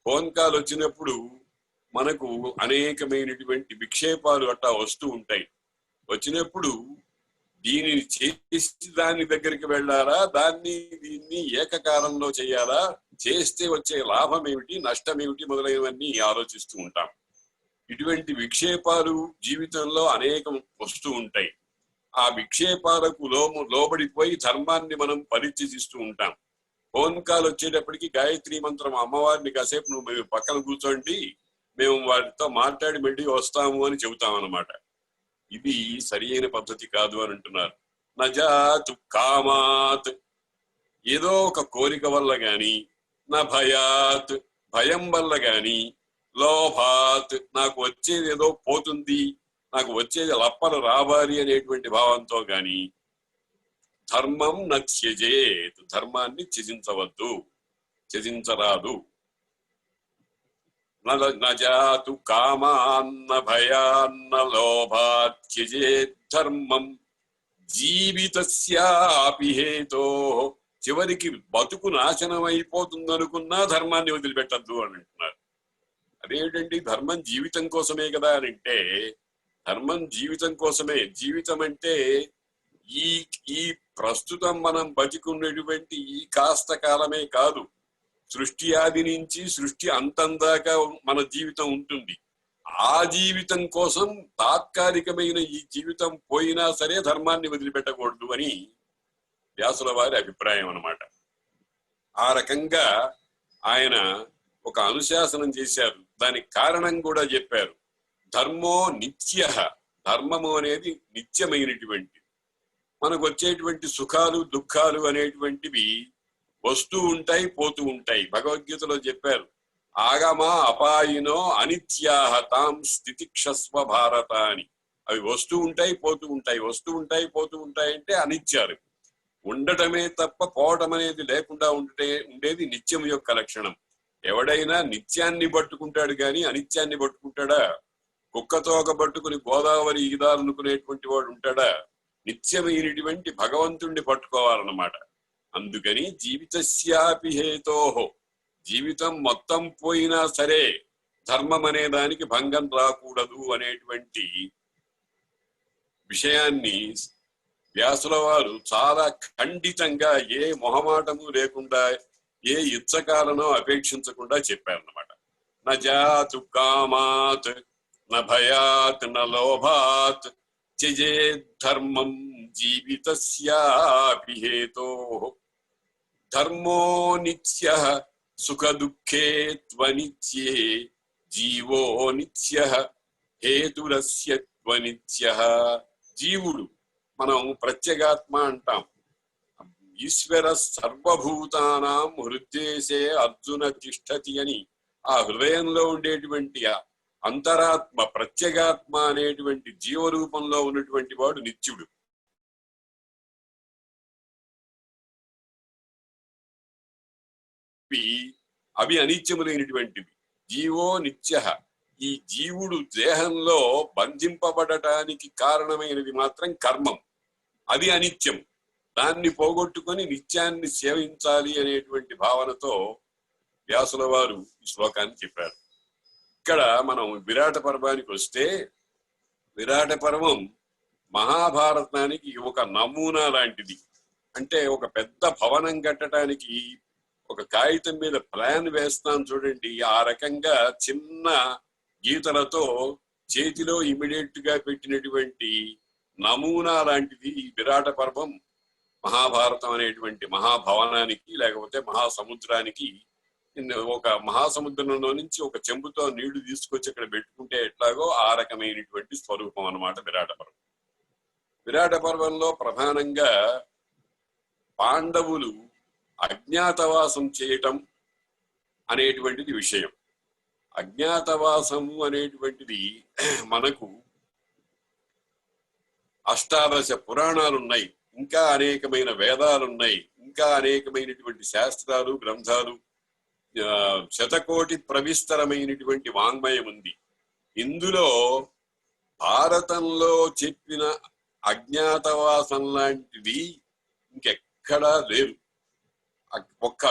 ఫోన్ కాల్ వచ్చినప్పుడు మనకు అనేకమైనటువంటి విక్షేపాలు అట్టా వస్తూ ఉంటాయి. వచ్చినప్పుడు దీనిని చేసి దాని దగ్గరికి వెళ్ళాలా, దీన్ని ఏకకాలంలో చేయాలా, చేస్తే వచ్చే లాభం ఏమిటి, నష్టం ఏమిటి మొదలైనవన్నీ ఆలోచిస్తూ ఉంటాం. ఇటువంటి విక్షేపాలు జీవితంలో అనేకం వస్తూ ఉంటాయి. ఆ విక్షేపాలకు లోబడిపోయి ధర్మాన్ని మనం పరిత్యజిస్తూ ఉంటాం. ఫోన్ కాల్ వచ్చేటప్పటికి గాయత్రి మంత్రం అమ్మవారిని కాసేపు నువ్వు మేము పక్కన కూర్చోండి, మేము వారితో మాట్లాడి మళ్ళీ వస్తాము అని చెబుతాం అన్నమాట. ఇది సరి అయిన పద్ధతి కాదు అని అంటున్నారు. నజాతు కామాత్, ఏదో ఒక కోరిక వల్ల గాని, నా భయాత్, భయం వల్ల గాని, లోభాత్, నాకు వచ్చేది ఏదో పోతుంది, నాకు వచ్చేది లప్పలు రావాలి అనేటువంటి భావంతో గాని ధర్మం నత్యజేత్, ధర్మాన్ని త్యజించవద్దు, త్యజించరాదు. నజాతు కామాన్న భయాన్న లోభాత్ త్యజేత్ ధర్మం జీవితస్యాపి హేతో, చివరికి బతుకు నాశనం అయిపోతుందనుకున్నా ధర్మాన్ని వదిలిపెట్టద్దు అని అంటున్నారు. అదేంటండి, ధర్మం జీవితం కోసమే కదా అని అంటే, ధర్మం జీవితం కోసమే. జీవితం అంటే ఈ ప్రస్తుతం మనం బతికున్నటువంటి ఈ కాస్త కాలమే కాదు, సృష్టి ఆది నుంచి సృష్టి అంతం దాకా మన జీవితం ఉంటుంది. ఆ జీవితం కోసం తాత్కాలికమైన ఈ జీవితం పోయినా సరే ధర్మాన్ని వదిలిపెట్టకూడదు అని వ్యాసుల వారి అభిప్రాయం అన్నమాట. ఆ రకంగా ఆయన ఒక అనుశాసనం చేశారు. దానికి కారణం కూడా చెప్పారు. ధర్మో నిత్య, ధర్మము అనేది నిత్యమైనటువంటి, మనకు వచ్చేటువంటి సుఖాలు దుఃఖాలు అనేటువంటివి వస్తూ ఉంటాయి, పోతూ ఉంటాయి. భగవద్గీతలో చెప్పారు, ఆగమా అపాయినో అనిత్యాహ తాం స్థితిక్షస్వ భారత అని. అవి వస్తూ ఉంటాయి, పోతూ ఉంటాయి, వస్తూ ఉంటాయి, పోతూ ఉంటాయి అంటే అనిత్యాలు. ఉండటమే తప్ప పోవటం అనేది లేకుండా ఉండేది నిత్యం యొక్క లక్షణం. ఎవడైనా నిత్యాన్ని పట్టుకుంటాడు గాని అనిత్యాన్ని పట్టుకుంటాడా? కుక్కతోక పట్టుకుని గోదావరి ఈదాలనుకునేటువంటి వాడు ఉంటాడా? నిత్యమైనటువంటి భగవంతుణ్ణి పట్టుకోవాలన్నమాట. అందుకని జీవితస్యాపి హేతోహో, జీవితం మొత్తం పోయినా సరే ధర్మం అనే దానికి భంగం రాకూడదు అనేటువంటి విషయాన్ని వ్యాసుల వారు చాలా ఖండితంగా, ఏ మొహమాటము లేకుండా, ఏ ఇచ్చకాలనో అపేక్షించకుండా చెప్పారన్నమాట. నజాతు కామాత్ న భయాత్ న లోభాత్ త్యజేత్ ధర్మం జీవితస్యాపి హేతోః. ధర్మో నిత్యః సుఖ దుఃఖే త్వనిత్యే జీవో నిత్యః హేతురస్య త్వనిత్యః. జీవుడు, మనం ప్రత్యేగాత్మ అంటాం. ఈశ్వర సర్వభూతానాం హృద్దేశే అర్జున తిష్టతి అని ఆ హృదయంలో ఉండేటువంటి అంతరాత్మ, ప్రత్యేగాత్మ అనేటువంటి జీవరూపంలో ఉన్నటువంటి వాడు నిత్యుడు. అవి అనిత్యములైనటువంటివి. జీవో నిత్య, ఈ జీవుడు దేహంలో బంధింపబడటానికి కారణమైనది మాత్రం కర్మం, అది అనిత్యం. దాన్ని పోగొట్టుకొని నిత్యాన్ని సేవించాలి అనేటువంటి భావనతో వ్యాసుల వారు ఈ శ్లోకాన్ని చెప్పారు. ఇక్కడ మనం విరాట పర్వానికి వస్తే, విరాట పర్వం మహాభారతానికి ఒక నమూనా లాంటిది. అంటే ఒక పెద్ద భవనం కట్టడానికి ఒక కాగితం మీద ప్లాన్ వేస్తాం చూడండి, ఆ రకంగా చిన్న గీతలతో చేతిలో ఇమిడియట్ గా పెట్టినటువంటి నమూనా లాంటిది ఈ విరాట పర్వం. మహాభారతం అనేటువంటి మహాభవనానికి, లేకపోతే మహాసముద్రానికి, ఒక మహాసముద్రంలో నుంచి ఒక చెంబుతో నీళ్లు తీసుకొచ్చి అక్కడ పెట్టుకుంటే ఎట్లాగో ఆ రకమైనటువంటి స్వరూపం అన్నమాట విరాట పర్వం. విరాట పర్వంలో ప్రధానంగా పాండవులు అజ్ఞాతవాసం చేయటం అనేటువంటిది విషయం. అజ్ఞాతవాసము అనేటువంటిది మనకు అష్టాదశ పురాణాలున్నాయి, ఇంకా అనేకమైన వేదాలున్నాయి, ఇంకా అనేకమైనటువంటి శాస్త్రాలు, గ్రంథాలు, శతకోటి ప్రవిస్తరమైనటువంటి వాంగ్మయం ఉంది. ఇందులో భారతంలో చెప్పిన అజ్ఞాతవాసం లాంటిది ఇంకెక్కడా లేదు. ఒక్క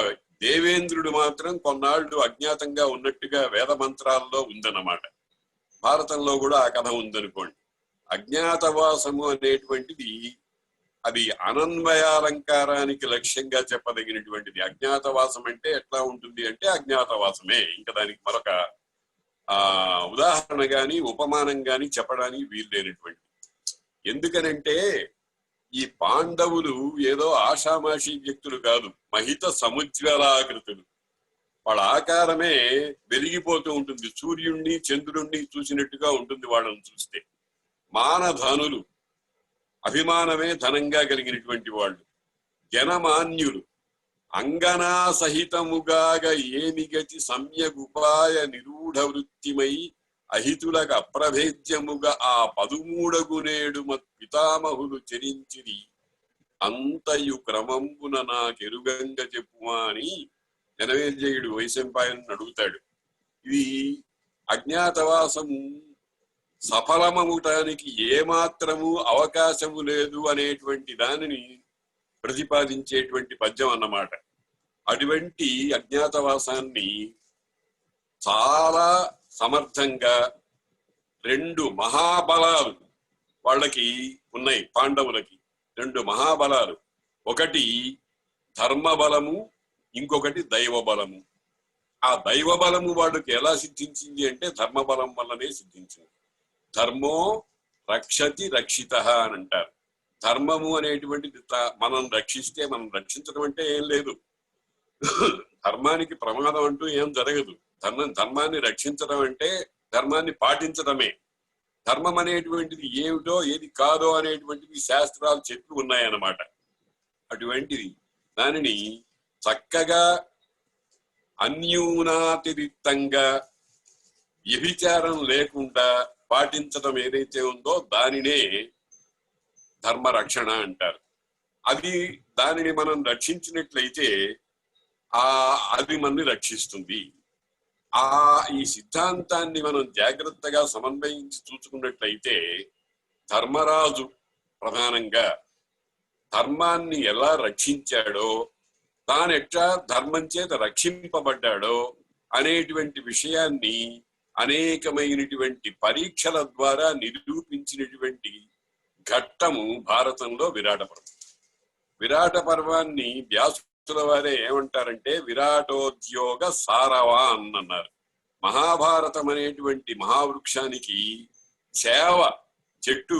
దేవేంద్రుడు మాత్రం కొన్నాళ్ళు అజ్ఞాతంగా ఉన్నట్టుగా వేద మంత్రాల్లో ఉందన్నమాట. భారతంలో కూడా ఆ కథ ఉందనుకోండి. అజ్ఞాతవాసము అనేటువంటిది అది అనన్వయాలంకారానికి లక్ష్యంగా చెప్పదగినటువంటిది. అజ్ఞాతవాసం అంటే ఎట్లా ఉంటుంది అంటే అజ్ఞాతవాసమే, ఇంకా దానికి మరొక ఉదాహరణ గాని ఉపమానం గాని చెప్పడానికి వీల్లేనటువంటి. ఎందుకనంటే ఈ పాండవులు ఏదో ఆషామాషి వ్యక్తులు కాదు, మహిత సముజ్వలాకృతులు. వాళ్ళ ఆకారమే వెలిగిపోతూ ఉంటుంది, సూర్యుణ్ణి చంద్రుణ్ణి చూసినట్టుగా ఉంటుంది వాళ్ళని చూస్తే. మానధనులు, అభిమానమే ధనంగా కలిగినటువంటి వాళ్ళు. జనమాన్యులు, అంగనా సహితముగాగ ఏనిగతి సమ్యగుపాయ నిరూఢ వృత్తిమై అహితులకు అప్రభేద్యముగా ఆ 13 పితామహులు చరించిరి అంతయు క్రమంబున నాకెరుగంగ చెప్పుమా అని జనమేజయుడు వైశంపాయను అడుగుతాడు. ఇది అజ్ఞాతవాసము సఫలమవటానికి ఏమాత్రము అవకాశము లేదు అనేటువంటి దానిని ప్రతిపాదించేటువంటి పద్యం అన్నమాట. అటువంటి అజ్ఞాతవాసాన్ని చాలా సమర్థంగా 2 మహాబలాలు వాళ్ళకి ఉన్నాయి. పాండవులకి 2 మహాబలాలు, ఒకటి ధర్మబలము, ఇంకొకటి దైవ బలము. ఆ దైవ బలము వాళ్ళకి ఎలా సిద్ధించింది అంటే ధర్మబలం వల్లనే సిద్ధించింది. ధర్మో రక్షతి రక్షిత అని అంటారు. ధర్మము అనేటువంటిది మనం రక్షిస్తే, మనం రక్షించడం అంటే ఏం లేదు, ధర్మానికి ప్రమాదం అంటూ ఏం జరగదు. ధర్మాన్ని రక్షించడం అంటే ధర్మాన్ని పాటించడమే. ధర్మం అనేటువంటిది ఏమిటో ఏది కాదో అనేటువంటిది శాస్త్రాలు చెప్పి ఉన్నాయన్నమాట. అటువంటిది దానిని చక్కగా అన్యూనాతిరిక్తంగా వ్యభిచారం లేకుండా పాటించడం ఏదైతే ఉందో దానినే ధర్మరక్షణ అంటారు. దానిని మనం రక్షించినట్లయితే అది మనని రక్షిస్తుంది. ఈ సిద్ధాంతాన్ని మనం జాగ్రత్తగా సమన్వయించి చూసుకున్నట్లయితే ధర్మరాజు ప్రధానంగా ధర్మాన్ని ఎలా రక్షించాడో, తానెట్లా ధర్మం చేత రక్షింపబడ్డాడో అనేటువంటి విషయాన్ని అనేకమైనటువంటి పరీక్షల ద్వారా నిరూపించినటువంటి ఘట్టము భారతంలో విరాట పర్వం. విరాట పర్వాన్ని వ్యాసుల వారే ఏమంటారంటే విరాటోద్యోగ సారవాన్ అన్నారు. మహాభారతం అనేటువంటి మహావృక్షానికి చేవ చెట్టు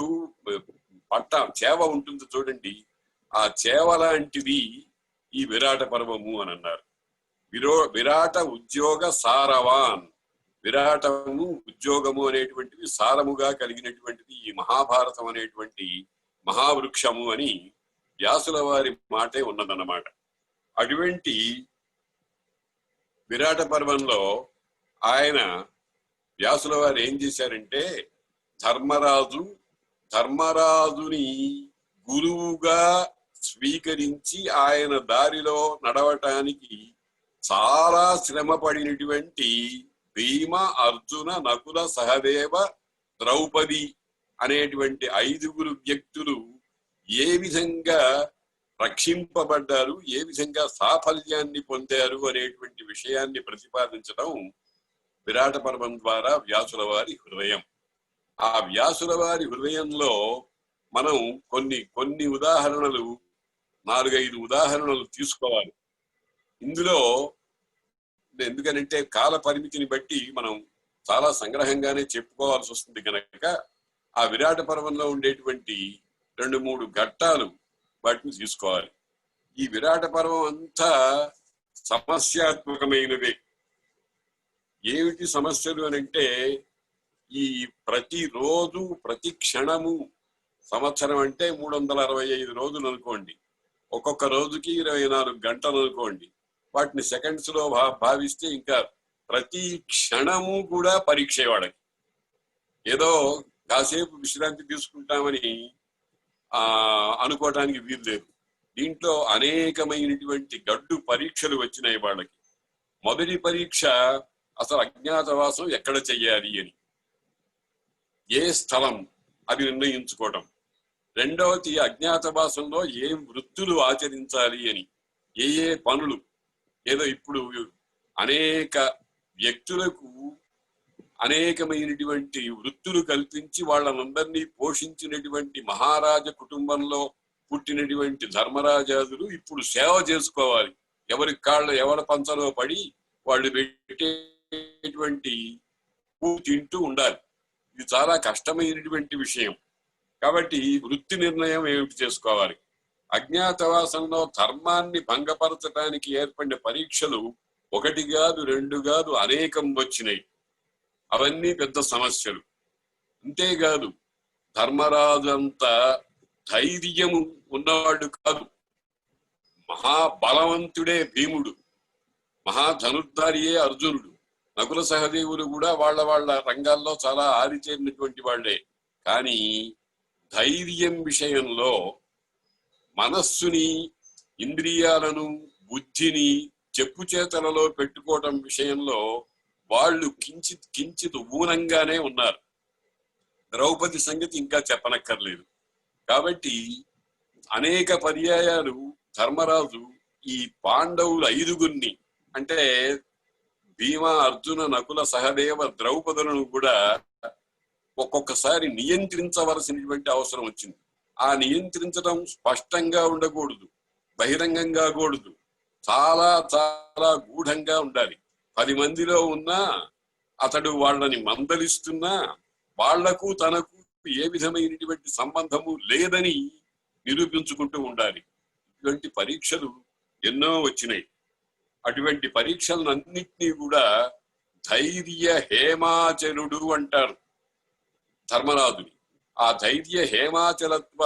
చేవ ఉంటుంది చూడండి, ఆ చేవ లాంటిది ఈ విరాట పర్వము అని అన్నారు. విరాట ఉద్యోగ సారవాన్, విరాటము ఉద్యోగము అనేటువంటిది సారముగా కలిగినటువంటిది ఈ మహాభారతం అనేటువంటి మహావృక్షము అని వ్యాసుల వారి మాటే ఉన్నదన్నమాట. అటువంటి విరాట పర్వంలో ఆయన వ్యాసుల వారు ఏం చేశారంటే ధర్మరాజుని గురువుగా స్వీకరించి ఆయన దారిలో నడవటానికి చాలా శ్రమ పడినటువంటి భీమ, అర్జున, నకుల, సహదేవ, ద్రౌపది అనేటువంటి 5 వ్యక్తులు ఏ విధంగా రక్షింపబడ్డారు, ఏ విధంగా సాఫల్యాన్ని పొందారు అనేటువంటి విషయాన్ని ప్రతిపాదించడం విరాట పర్వం ద్వారా వ్యాసుల వారి హృదయం. ఆ వ్యాసుల వారి హృదయంలో మనం కొన్ని ఉదాహరణలు 4-5 ఉదాహరణలు తీసుకోవాలి. ఇందులో ఎందుకనంటే కాల పరిమితిని బట్టి మనం చాలా సంగ్రహంగానే చెప్పుకోవాల్సి వస్తుంది కనుక ఆ విరాట పర్వంలో ఉండేటువంటి 2-3 ఘట్టాలు వాటిని తీసుకోవాలి. ఈ విరాట పర్వం అంతా సమస్యాత్మకమైనదే. ఏమిటి సమస్యలు అనంటే ఈ ప్రతిరోజు ప్రతి క్షణము, సంవత్సరం అంటే 365 రోజులు అనుకోండి, ఒక్కొక్క రోజుకి 24 గంటలు అనుకోండి, వాటిని సెకండ్స్ లో భావిస్తే ఇంకా ప్రతి క్షణము కూడా పరీక్ష వాడకి. ఏదో కాసేపు విశ్రాంతి తీసుకుంటామని అనుకోవటానికి వీలు లేదు. దీంట్లో అనేకమైనటువంటి గడ్డు పరీక్షలు వచ్చినాయి వాళ్ళకి. మొదటి పరీక్ష అసలు అజ్ఞాతవాసం ఎక్కడ చెయ్యాలి అని, ఏ స్థలం అది నిర్ణయించుకోవటం. రెండవది అజ్ఞాతవాసంలో ఏం వృత్తులు ఆచరించాలి అని, ఏ పనులు. ఏదో ఇప్పుడు అనేక వ్యక్తులకు అనేకమైనటువంటి వృత్తులు కల్పించి వాళ్ళనందరినీ పోషించినటువంటి మహారాజ కుటుంబంలో పుట్టినటువంటి ధర్మరాజాదులు ఇప్పుడు సేవ చేసుకోవాలి. ఎవరి కాళ్ళు ఎవరి పంచలో పడి వాళ్ళు పెట్టేటువంటి తింటూ ఉండాలి. ఇది చాలా కష్టమైనటువంటి విషయం. కాబట్టి వృత్తి నిర్ణయం ఏమిటి చేసుకోవాలి. అజ్ఞాతవాసంలో ధర్మాన్ని భంగపరచడానికి ఏర్పడిన పరీక్షలు 1 కాదు 2 కాదు అనేకం వచ్చినాయి. అవన్నీ పెద్ద సమస్యలు. అంతేకాదు ధర్మరాజు అంత ధైర్యము ఉన్నవాడు కాదు. మహాబలవంతుడే భీముడు, మహాధనుర్ధారియే అర్జునుడు. నకుల సహదేవులు కూడా వాళ్ళ రంగాల్లో చాలా ఆరిచేరినటువంటి వాళ్లే. కానీ ధైర్యం విషయంలో మనస్సుని, ఇంద్రియాలను, బుద్ధిని చెప్పు చేతలలో పెట్టుకోవటం విషయంలో వాళ్ళు కించిత్ ఊనంగానే ఉన్నారు. ద్రౌపది సంగతి ఇంకా చెప్పనక్కర్లేదు. కాబట్టి అనేక పర్యాయాలు ధర్మరాజు ఈ పాండవులు 5గురిని అంటే భీమ, అర్జున, నకుల, సహదేవ, ద్రౌపదులను కూడా ఒక్కొక్కసారి నియంత్రించవలసినటువంటి అవసరం వచ్చింది. ఆ నియంత్రించడం స్పష్టంగా ఉండకూడదు, బహిరంగంగా కూడదు, చాలా చాలా గూఢంగా ఉండాలి. 10 మందిలో ఉన్నా అతడు వాళ్ళని మందలిస్తున్నా వాళ్లకు తనకు ఏ విధమైనటువంటి సంబంధము లేదని నిరూపించుకుంటూ ఉండాలి. ఇటువంటి పరీక్షలు ఎన్నో వచ్చినాయి. అటువంటి పరీక్షలన్నింటినీ కూడా ధైర్య హేమాచలుడు అంటారు ధర్మరాజుని. ఆ ధైర్య హేమాచలత్వ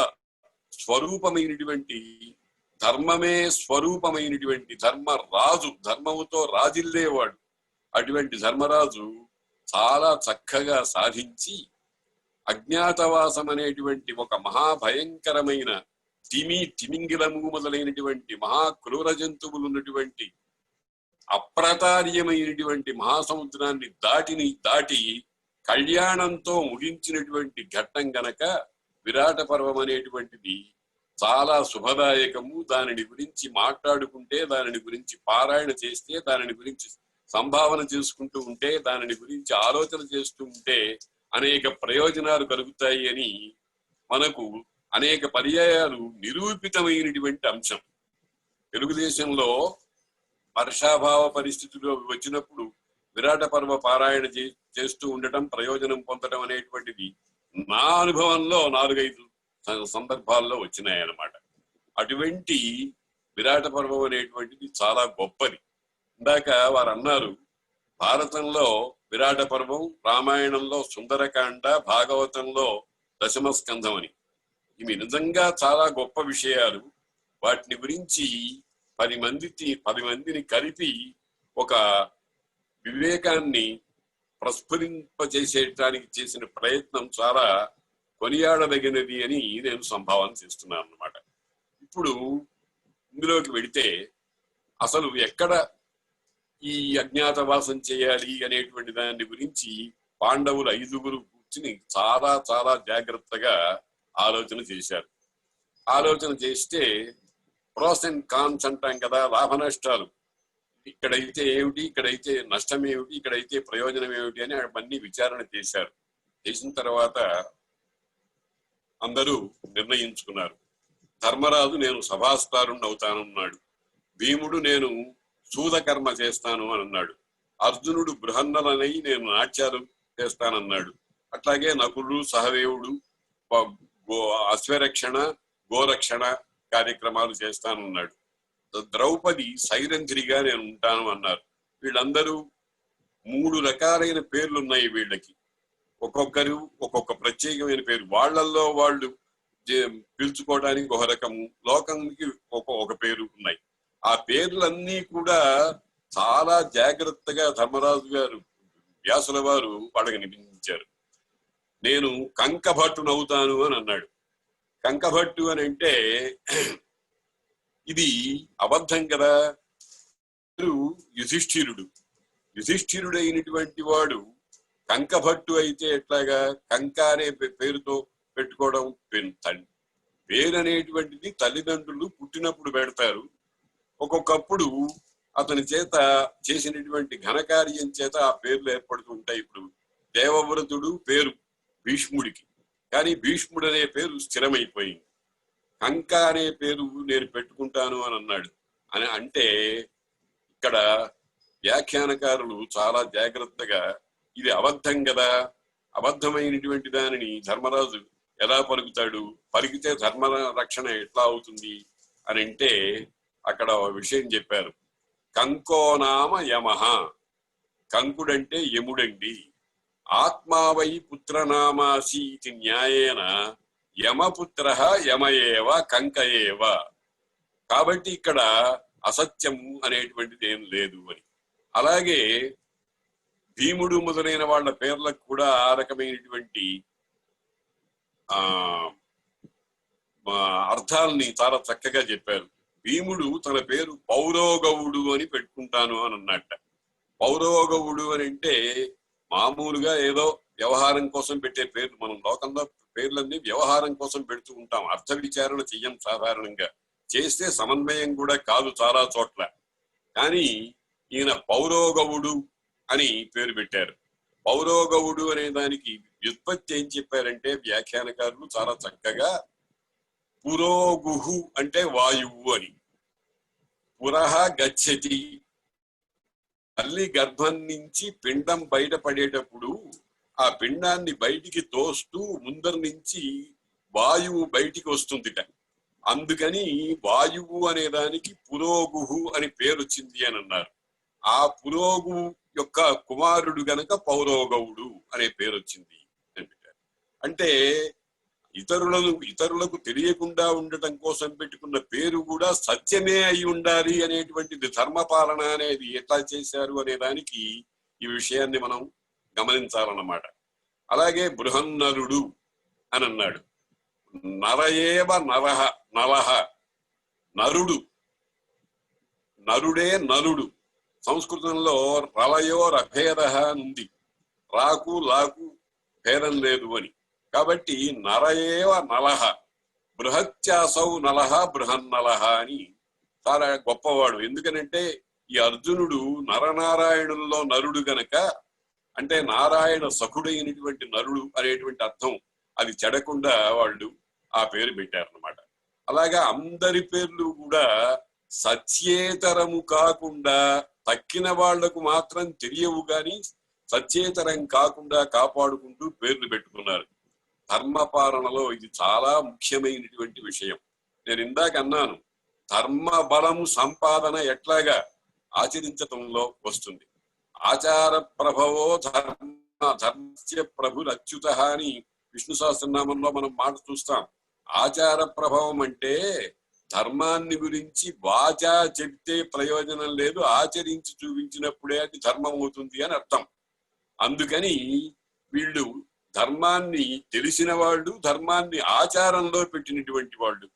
స్వరూపమైనటువంటి ధర్మమే స్వరూపమైనటువంటి ధర్మరాజు, ధర్మముతో రాజిల్లేవాడు. అటువంటి ధర్మరాజు చాలా చక్కగా సాధించి అజ్ఞాతవాసం అనేటువంటి ఒక మహాభయంకరమైన తిమింగిలము మొదలైనటువంటి మహాక్రూర జంతువులు ఉన్నటువంటి అప్రతార్యమైనటువంటి మహాసముద్రాన్ని దాటి కళ్యాణంతో ముగించినటువంటి ఘట్టం గనక విరాట పర్వం అనేటువంటిది చాలా శుభదాయకము. దానిని గురించి మాట్లాడుకుంటే, దానిని గురించి పారాయణ చేస్తే, దానిని గురించి సంభావన చేసుకుంటూ ఉంటే, దానిని గురించి ఆలోచన చేస్తూ ఉంటే అనేక ప్రయోజనాలు కలుగుతాయి అని మనకు అనేక పర్యాయాలు నిరూపితమైనటువంటి అంశం. తెలుగుదేశంలో వర్షాభావ పరిస్థితులు వచ్చినప్పుడు విరాట పర్వ పారాయణ చేస్తూ ఉండటం, ప్రయోజనం పొందడం అనేటువంటిది నా అనుభవంలో 4-5 సందర్భాల్లో వచ్చినాయన్నమాట. అటువంటి విరాట పర్వం అనేటువంటిది చాలా గొప్పది. ఇందాక వారు అన్నారు భారతంలో విరాట పర్వం, రామాయణంలో సుందరకాండ, భాగవతంలో దశమ స్కంధం అని. ఇవి నిజంగా చాలా గొప్ప విషయాలు. వాటిని గురించి 10 మందిని కలిపి ఒక వివేకాన్ని ప్రస్ఫురింపజేసేటానికి చేసిన ప్రయత్నం చాలా కొనియాడదగినది అని నేను సంభావన చేస్తున్నాను అన్నమాట. ఇప్పుడు ఇందులోకి వెడితే అసలు ఎక్కడ ఈ అజ్ఞాతవాసం చేయాలి అనేటువంటి దాని గురించి పాండవులు 5గురు కూర్చుని చాలా చాలా జాగ్రత్తగా ఆలోచన చేశారు. ఆలోచన చేస్తే ప్రోస్ అండ్ కాన్స్ అంటాం కదా, లాభ నష్టాలు, ఇక్కడైతే ఏమిటి, ఇక్కడైతే నష్టం ఏమిటి, ఇక్కడైతే ప్రయోజనం ఏమిటి అని అవన్నీ విచారణ చేశారు. చేసిన తర్వాత అందరూ నిర్ణయించుకున్నారు. ధర్మరాజు నేను సభాస్థారుణ్ణి అవుతానన్నాడు. భీముడు నేను సూదకర్మ చేస్తాను అని అన్నాడు. అర్జునుడు బృహన్నలనై నేను నాట్యాలు చేస్తానన్నాడు. అట్లాగే నకులుడు, సహదేవుడు అశ్వరక్షణ, గోరక్షణ కార్యక్రమాలు చేస్తానన్నాడు. ద్రౌపది సైరంధ్రిగా నేను ఉంటాను అన్నారు. వీళ్ళందరూ 3 రకాలైన పేర్లున్నాయి వీళ్ళకి. ఒక్కొక్కరు ఒక్కొక్క ప్రత్యేకమైన పేరు. వాళ్ళల్లో వాళ్ళు పిలుచుకోవడానికి ఒక రకము, లోకానికి ఒక పేరు ఉన్నాయి. ఆ పేర్లన్నీ కూడా చాలా జాగ్రత్తగా ధర్మరాజు గారు, వ్యాసుల వారు వాళ్ళకి నిపించారు. నేను కంకభట్టునవుతాను అని అన్నాడు. కంకభట్టు అని అంటే ఇది అబద్ధం కదా. యుధిష్ఠిరుడు అయినటువంటి వాడు కంకభట్టు అయితే ఎట్లాగా? కంక అనే పేరుతో పెట్టుకోవడం, పేరు అనేటువంటిది తల్లిదండ్రులు పుట్టినప్పుడు పెడతారు. ఒక్కొక్కప్పుడు అతని చేత చేసినటువంటి ఘనకార్యం చేత ఆ పేర్లు ఏర్పడుతూ ఉంటాయి. ఇప్పుడు దేవవ్రతుడు పేరు భీష్ముడికి, కానీ భీష్ముడు అనే పేరు స్థిరమైపోయింది. కంక అనే పేరు నేను పెట్టుకుంటాను అని అన్నాడు. అని అంటే ఇక్కడ వ్యాఖ్యానకారులు చాలా జాగ్రత్తగా ఇది అబద్ధం కదా, అబద్ధమైనటువంటి దానిని ధర్మరాజు ఎలా పలుకుతాడు, పలికితే ధర్మ రక్షణ ఎట్లా అవుతుంది అని అంటే అక్కడ విషయం చెప్పారు. కంకోనామ యమః, కంకుడంటే యముడండి. ఆత్మావై పుత్రనామాసి ఇది న్యాయేన యమపుత్ర యమయేవ కంకయేవ. కాబట్టి ఇక్కడ అసత్యం అనేటువంటిది ఏం లేదు అని. అలాగే భీముడు మొదలైన వాళ్ళ పేర్లకు కూడా ఆ రకమైనటువంటి అర్థాలని చాలా చక్కగా చెప్పారు. భీముడు తన పేరు పౌరోగవుడు అని పెట్టుకుంటాను అని అన్నట్ట. పౌరోగవుడు అని అంటే మామూలుగా ఏదో వ్యవహారం కోసం పెట్టే పేర్లు. మనం లోకంలో పేర్లన్నీ వ్యవహారం కోసం పెడుతూ ఉంటాం, అర్థ విచారణ చెయ్యం సాధారణంగా. చేస్తే సమన్వయం కూడా కాదు చాలా చోట్ల. కానీ ఈయన పౌరోగవుడు అని పేరు పెట్టారు. పౌరోగవుడు అనే దానికి వ్యుత్పత్తి ఏం చెప్పారంటే వ్యాఖ్యానకారులు చాలా చక్కగా, పురోగుహు అంటే వాయువు అని. పురః గచ్చతి, తల్లి గర్భం నుంచి పిండం బయటపడేటప్పుడు ఆ పిండాన్ని బయటికి తోస్తూ ముందర నుంచి వాయువు బయటికి వస్తుందిట. అందుకని వాయువు అనే దానికి పురోగుహు అని పేరు వచ్చింది అని అన్నారు. ఆ పురోగు యొక్క కుమారుడు గనక పౌరోగవుడు అనే పేరు వచ్చింది అని పెట్టారు. అంటే ఇతరులకు తెలియకుండా ఉండటం కోసం పెట్టుకున్న పేరు కూడా సత్యమే అయి ఉండాలి అనేటువంటిది. ధర్మపాలన అనేది ఎట్లా చేశారు అనే దానికి ఈ విషయాన్ని మనం గమనించాలన్నమాట. అలాగే బృహన్నరుడు అని అన్నాడు. నరయేవ నరహ నలహ, నరుడు, నరుడే నలుడు. సంస్కృతంలో రలయో రభేద ఉంది, రాకు లాకు భేదం లేదు అని. కాబట్టి నరయేవ నలహ, బృహత్యాసౌ నలహ బృహన్నలహ అని చాలా గొప్పవాడు. ఎందుకనంటే ఈ అర్జునుడు నరనారాయణుల్లో నరుడు గనక, అంటే నారాయణ సఖుడైనటువంటి నరుడు అనేటువంటి అర్థం అది చెడకుండా వాళ్ళు ఆ పేరు పెట్టారన్నమాట. అలాగా అందరి పేర్లు కూడా సత్యేతరము కాకుండా, తక్కిన వాళ్లకు మాత్రం తెలియవు గాని సత్యేతరం కాకుండా కాపాడుకుంటూ పేర్లు పెట్టుకున్నారు. ధర్మపాలనలో ఇది చాలా ముఖ్యమైనటువంటి విషయం. నేను ఇందాక అన్నాను, ధర్మ బలము సంపాదన ఎట్లాగా ఆచరించటంలో వస్తుంది. ఆచార ప్రభవో ధర్మస్య ప్రభురచ్యుత అని విష్ణు సహస్రనామంలో మనం మాట చూస్తాం. ఆచార ప్రభావం అంటే ధర్మాన్ని గురించి వాచా చెప్తే ప్రయోజనం లేదు, ఆచరించి చూపించినప్పుడే అది ధర్మం అవుతుంది అని అర్థం. అందుకని వీళ్ళు ధర్మాన్ని తెలిసిన వాళ్ళు, ధర్మాన్ని ఆచారంలో పెట్టినటువంటి వాళ్ళు.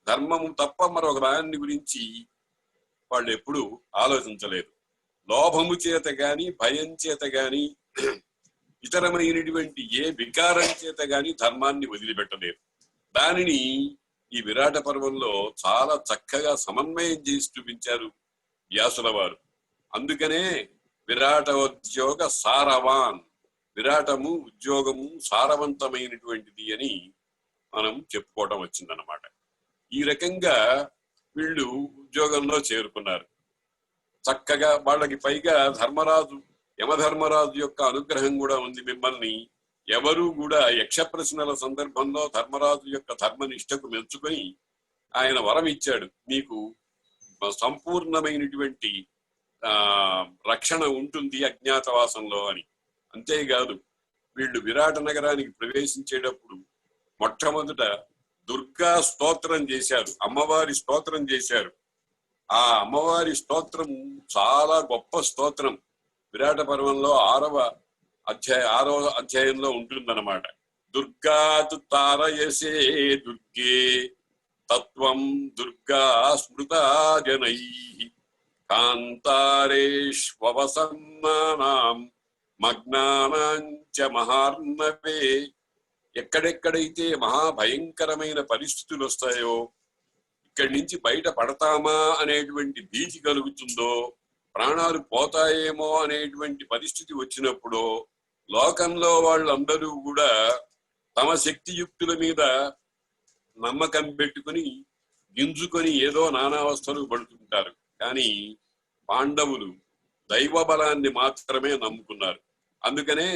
ధర్మము తప్ప మరొక దాన్ని గురించి వాళ్ళు ఎప్పుడూ ఆలోచించలేదు. లోభము చేత గాని, భయం చేత గాని, ఇతరమైనటువంటి ఏ వికారం చేత గాని ధర్మాన్ని వదిలిపెట్టలేరు. దానిని ఈ విరాట పర్వంలో చాలా చక్కగా సమన్వయం చేసి చూపించారు వ్యాసుల వారు. అందుకనే విరాట ఉద్యోగ సారవాన్, విరాటము ఉద్యోగము సారవంతమైనటువంటిది అని మనం చెప్పుకోవటం వచ్చిందన్నమాట. ఈ రకంగా వీళ్ళు ఉద్యోగంలో చేరుకున్నారు. చక్కగా వాళ్ళకి పైగా ధర్మరాజు, యమధర్మరాజు యొక్క అనుగ్రహం కూడా ఉంది. మిమ్మల్ని ఎవరు కూడా యక్ష ప్రశ్నల సందర్భంలో ధర్మరాజు యొక్క ధర్మనిష్టకు మెచ్చుకొని ఆయన వరం ఇచ్చాడు, మీకు సంపూర్ణమైనటువంటి రక్షణ ఉంటుంది అజ్ఞాతవాసంలో అని. అంతేకాదు వీళ్ళు విరాట నగరానికి ప్రవేశించేటప్పుడు మొట్టమొదట దుర్గా స్తోత్రం చేశారు, అమ్మవారి స్తోత్రం చేశారు. ఆ అమ్మవారి స్తోత్రం చాలా గొప్ప స్తోత్రం. విరాట పర్వంలో 6వ అధ్యాయంలో ఉంటుందన్నమాట. దుర్గాతు తారయసే దుర్గే తత్వం దుర్గా స్మృతా జనై కాంతారేష్వసన్నానాం మగ్నానాంచ మహార్ణవే. ఎక్కడెక్కడైతే మహాభయంకరమైన పరిస్థితులు వస్తాయో, ఇక్కడి నుంచి బయట పడతామా అనేటువంటి భీతి కలుగుతుందో, ప్రాణాలు పోతాయేమో అనేటువంటి పరిస్థితి వచ్చినప్పుడు లోకంలో వాళ్ళందరూ కూడా తమ శక్తియుక్తుల మీద నమ్మకం పెట్టుకుని గింజుకొని ఏదో నానావస్థలు పడుతుంటారు. కానీ పాండవులు దైవ బలాన్ని మాత్రమే నమ్ముకున్నారు. అందుకనే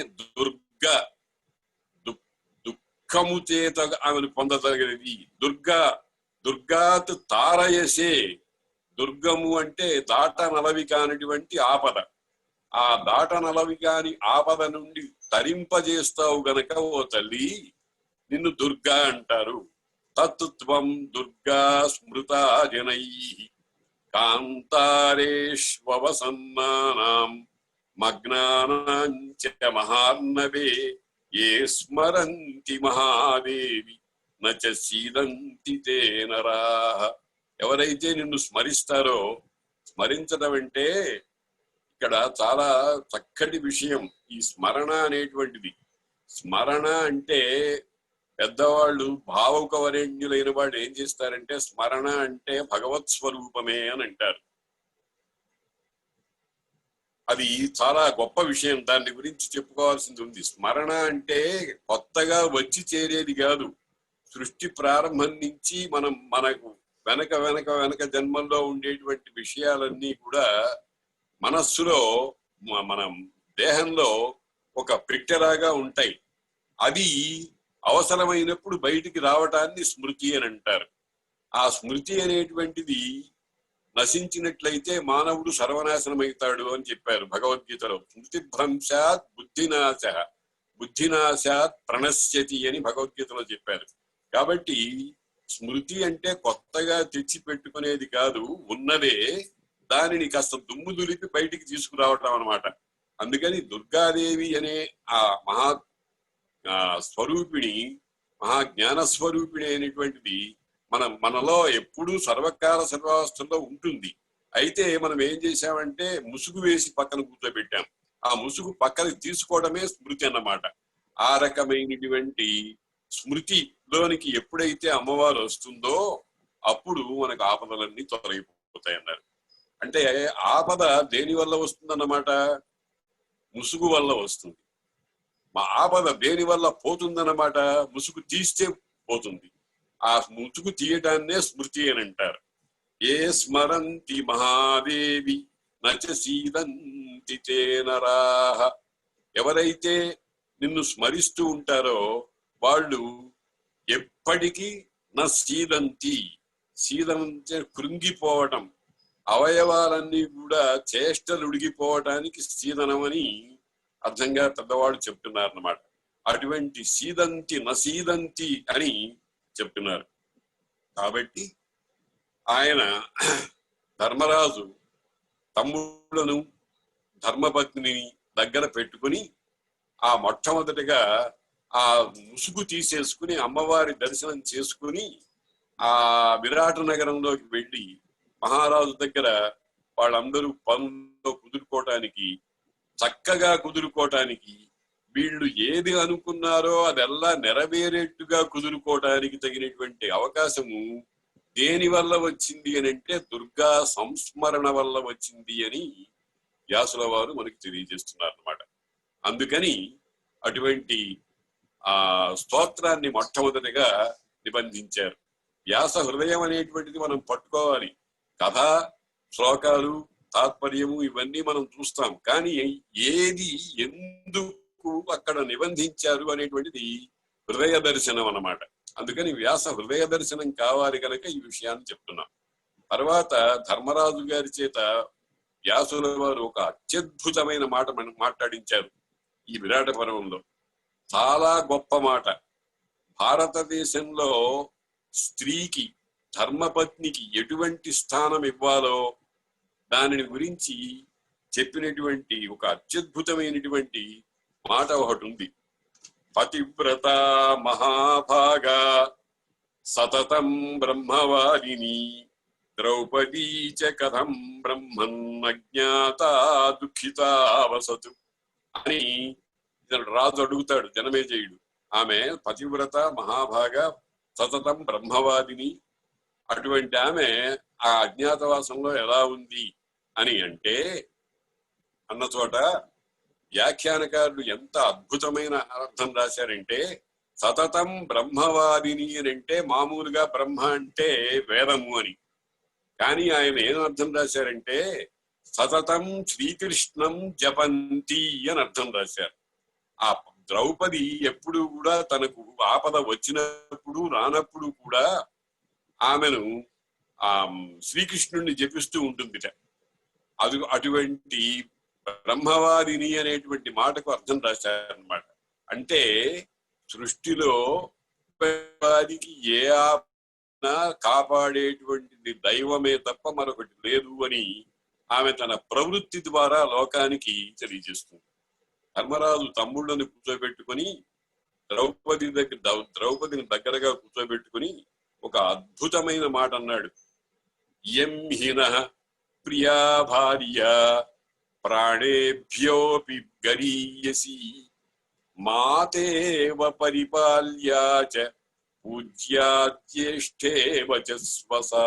దుఃఖము చేత ఆమెను పొందదగినది. దుర్గాత్ తారయసే. దుర్గము అంటే దాట నలవి కానిటువంటి ఆపద. ఆ దాట నలవి కాని ఆపద నుండి తరింపజేస్తావు గనక ఓ తల్లి నిన్ను దుర్గా అంటారు. తత్వం దుర్గా స్మృతా జనై కాంతారేష్వసన్నానాం మగ్నానాంచ మహార్ణవే ఏ స్మరంతి మహాదేవి నచ సీదంతి తే నరాః. ఎవరైతే నిన్ను స్మరిస్తారో, స్మరించడం అంటే ఇక్కడ చాలా చక్కటి విషయం ఈ స్మరణ అనేటువంటిది. స్మరణ అంటే పెద్దవాళ్ళు భావుకవరేణ్యులైన వాళ్ళు ఏం చేస్తారంటే స్మరణ అంటే భగవత్ స్వరూపమే అని అంటారు. అది చాలా గొప్ప విషయం, దాని గురించి చెప్పుకోవాల్సింది ఉంది. స్మరణ అంటే కొత్తగా వచ్చి చేరేది కాదు. సృష్టి ప్రారంభం నుంచి మనకు వెనక జన్మల్లో ఉండేటువంటి విషయాలన్నీ కూడా మనస్సులో మనం దేహంలో ఒక పిట్టలాగా ఉంటాయి. అది అవసరమైనప్పుడు బయటికి రావటాన్ని స్మృతి అని అంటారు. ఆ స్మృతి అనేటువంటిది నశించినట్లయితే మానవుడు సర్వనాశనమవుతాడు అని చెప్పారు భగవద్గీతలో. స్మృతి భ్రంశాత్ బుద్ధినాశాత్ ప్రణశ్యతి అని భగవద్గీతలో చెప్పారు. కాబట్టి స్మృతి అంటే కొత్తగా తెచ్చి పెట్టుకునేది కాదు, ఉన్నదే దానిని కాస్త దుమ్ము దులిపి బయటికి తీసుకురావటం అన్నమాట. అందుకని దుర్గాదేవి అనే ఆ స్వరూపిణి, మహాజ్ఞాన స్వరూపిణి అయినటువంటిది మనలో ఎప్పుడూ సర్వకాల సర్వావస్థల్లో ఉంటుంది. అయితే మనం ఏం చేశామంటే ముసుగు వేసి పక్కన కూర్చోబెట్టాం. ఆ ముసుగు పక్కన తీసుకోవడమే స్మృతి అన్నమాట. ఆ రకమైనటువంటి స్మృతిలోనికి ఎప్పుడైతే అమ్మవారు వస్తుందో అప్పుడు మనకు ఆపదలన్నీ తొలగిపోతాయి అన్నారు. అంటే ఆపద దేని వల్ల వస్తుందన్నమాట? ముసుగు వల్ల వస్తుంది. మా ఆపద దేని వల్ల పోతుందన్నమాట? ముసుగు తీస్తే పోతుంది. ఆ ముసుగు తీయటాన్నే స్మృతి అని అంటారు. ఏ స్మరంతి మహాదేవి నచ సీదంతి తే నరాః. ఎవరైతే నిన్ను స్మరిస్తూ ఉంటారో వాళ్ళు ఎప్పటికీ సీదంతి. సీదంతే కృంగిపోవటం, అవయవాలన్నీ కూడా చేష్టలు ఉడిగిపోవటానికి సీదనం అని అర్థంగా పెద్దవాళ్ళు చెప్తున్నారు అన్నమాట. అటువంటి సీదంతి నసీదంతి అని చెప్తున్నారు. కాబట్టి ఆయన ధర్మరాజు తమ్ముళ్ళను ధర్మపత్నిని దగ్గర పెట్టుకుని ఆ మొట్టమొదటిగా ఆ ముసుగు తీసేసుకుని అమ్మవారి దర్శనం చేసుకుని ఆ విరాట నగరంలోకి వెళ్ళి మహారాజు దగ్గర వాళ్ళందరూ పనుల్లో చక్కగా కుదురుకోవటానికి వీళ్ళు ఏది అనుకున్నారో అదెల్లా నెరవేరేట్టుగా కుదురుకోవటానికి తగినటువంటి అవకాశము దేని వల్ల వచ్చింది అని అంటే దుర్గా సంస్మరణ వల్ల వచ్చింది అని వ్యాసుల వారు మనకి తెలియజేస్తున్నారు అన్నమాట. అందుకని అటువంటి ఆ స్తోత్రాన్ని మొట్టమొదటిగా నిబంధించారు. వ్యాస హృదయం అనేటువంటిది మనం పట్టుకోవాలి. కథ, శ్లోకాలు, తాత్పర్యము ఇవన్నీ మనం చూస్తాం, కానీ ఏది ఎందుకు అక్కడ నిబంధించారు అనేటువంటిది హృదయ దర్శనం అన్నమాట. అందుకని వ్యాస హృదయ దర్శనం కావాలి కనుక ఈ విషయాన్ని చెప్తున్నాం. తర్వాత ధర్మరాజు గారి చేత వ్యాసుల వారు ఒక అత్యద్భుతమైన మాట మాట్లాడించారు ఈ విరాట పర్వంలో. చాలా గొప్ప మాట. భారతదేశంలో స్త్రీకి, ధర్మపత్నికి ఎటువంటి స్థానం ఇవ్వాలో దానిని గురించి చెప్పినటువంటి ఒక అత్యద్భుతమైనటువంటి మాట ఒకటి ఉంది. పతివ్రత మహాభాగా సతతం బ్రహ్మవాదిని ద్రౌపదీ చ కథం బ్రహ్మన్నజ్ఞాత దుఃఖితా వసతు అని రాజు అడుగుతాడు జనమేజయుడు. ఆమె పతివ్రత మహాభాగా సతతం బ్రహ్మవాదిని, అటువంటి ఆమె ఆ అజ్ఞాతవాసంలో ఎలా ఉంది అని అంటే అన్న చోట వ్యాఖ్యానకారులు ఎంత అద్భుతమైన అర్థం రాశారంటే సతతం బ్రహ్మవాదిని అని అంటే మామూలుగా బ్రహ్మ అంటే వేదము అని. కానీ ఆయన ఏం అర్థం రాశారంటే సతతం శ్రీకృష్ణం జపంతి అని అర్థం రాశారు. ఆ ద్రౌపది ఎప్పుడు కూడా తనకు ఆపద వచ్చినప్పుడు రానప్పుడు కూడా ఆమెను ఆ శ్రీకృష్ణుణ్ణి జపిస్తూ ఉంటుందిట. అటువంటి బ్రహ్మవాదిని అనేటువంటి మాటకు అర్థం రాశారనమాట. అంటే సృష్టిలో వారికి ఏ ఆపద కాపాడేటువంటిది దైవమే తప్ప మరొకటి లేదు అని ఆమె తన ప్రవృత్తి ద్వారా లోకానికి తెలియజేస్తుంది. ధర్మరాజు తమ్ముళ్ళను కూర్చోబెట్టుకుని ద్రౌపదిని దగ్గరగా కూర్చోబెట్టుకుని ఒక అద్భుతమైన మాట అన్నాడు. యం హినః ప్రియా భార్య ప్రాణేభ్యోపి గరీయసి మాతేవ పరిపాల్యా చ పూజ్యా జ్యేష్ఠేవ చ స్వసా.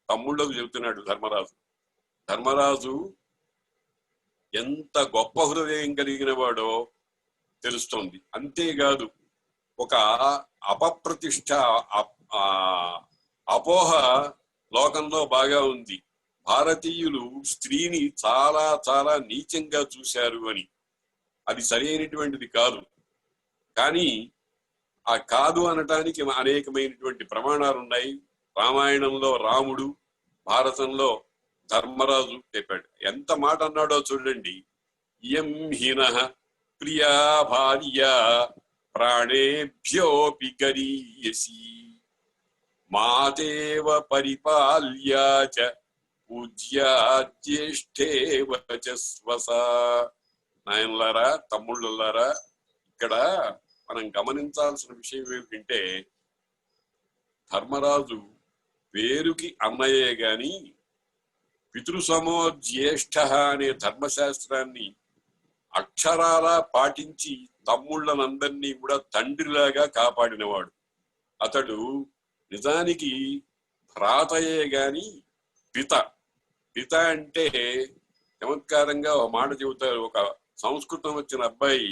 తమ్ముళ్ళకు చెబుతున్నాడు ధర్మరాజు. ధర్మరాజు ఎంత గొప్ప హృదయం కలిగిన వాడో తెలుస్తోంది. అంతేకాదు ఒక అపప్రతిష్ట అపోహ లోకంలో బాగా ఉంది. భారతీయులు స్త్రీని చాలా చాలా నీచంగా చూశారు అని. అది సరైనటువంటిది కాదు. కానీ ఆ కాదు అనటానికి అనేకమైనటువంటి ప్రమాణాలు ఉన్నాయి. రామాయణంలో రాముడు, భారతంలో ధర్మరాజు చెప్పాడు. ఎంత మాట అన్నాడో చూడండి. యం హినః ప్రియా భార్య ప్రాణేభ్యోపి గరీయసి మాతేవ పరిపాల్యా చ పూజ్యా జ్యేష్ఠేవ చ స్వసా. నాయనలారా, తమ్ముళ్ళలారా, ఇక్కడ మనం గమనించాల్సిన విషయం ఏమిటంటే ధర్మరాజు పేరుకి అన్నయ్యే గాని పితృసమో జ్యేష్ఠ అనే ధర్మశాస్త్రాన్ని అక్షరాలా పాటించి తమ్ముళ్ళనందరినీ కూడా తండ్రిలాగా కాపాడినవాడు. అతడు నిజానికి భ్రాతయే గాని పిత. పిత అంటే చమత్కారంగా ఒక మాట చెబుతారు. ఒక సంస్కృతం వచ్చిన అబ్బాయి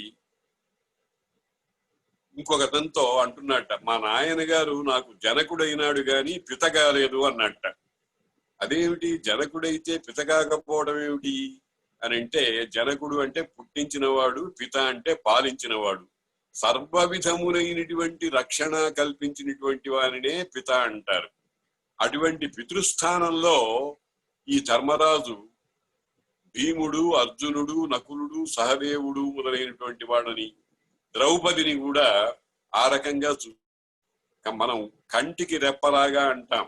ఇంకొకతనితో అంటున్నట్ట, మా నాయన గారు నాకు జనకుడైనాడు గాని పిత కాలేదు అన్నట్ట. అదేమిటి, జనకుడైతే పిత కాకపోవడం ఏమిటి అని అంటే, జనకుడు అంటే పుట్టించినవాడు, పిత అంటే పాలించినవాడు. సర్వ విధములైనటువంటి రక్షణ కల్పించినటువంటి వారినే పిత అంటారు. అటువంటి పితృస్థానంలో ఈ ధర్మరాజు భీముడు, అర్జునుడు, నకులుడు, సహదేవుడు మొదలైనటువంటి వాడని, ద్రౌపదిని కూడా ఆ రకంగా మనం కంటికి రెప్పలాగా అంటాం.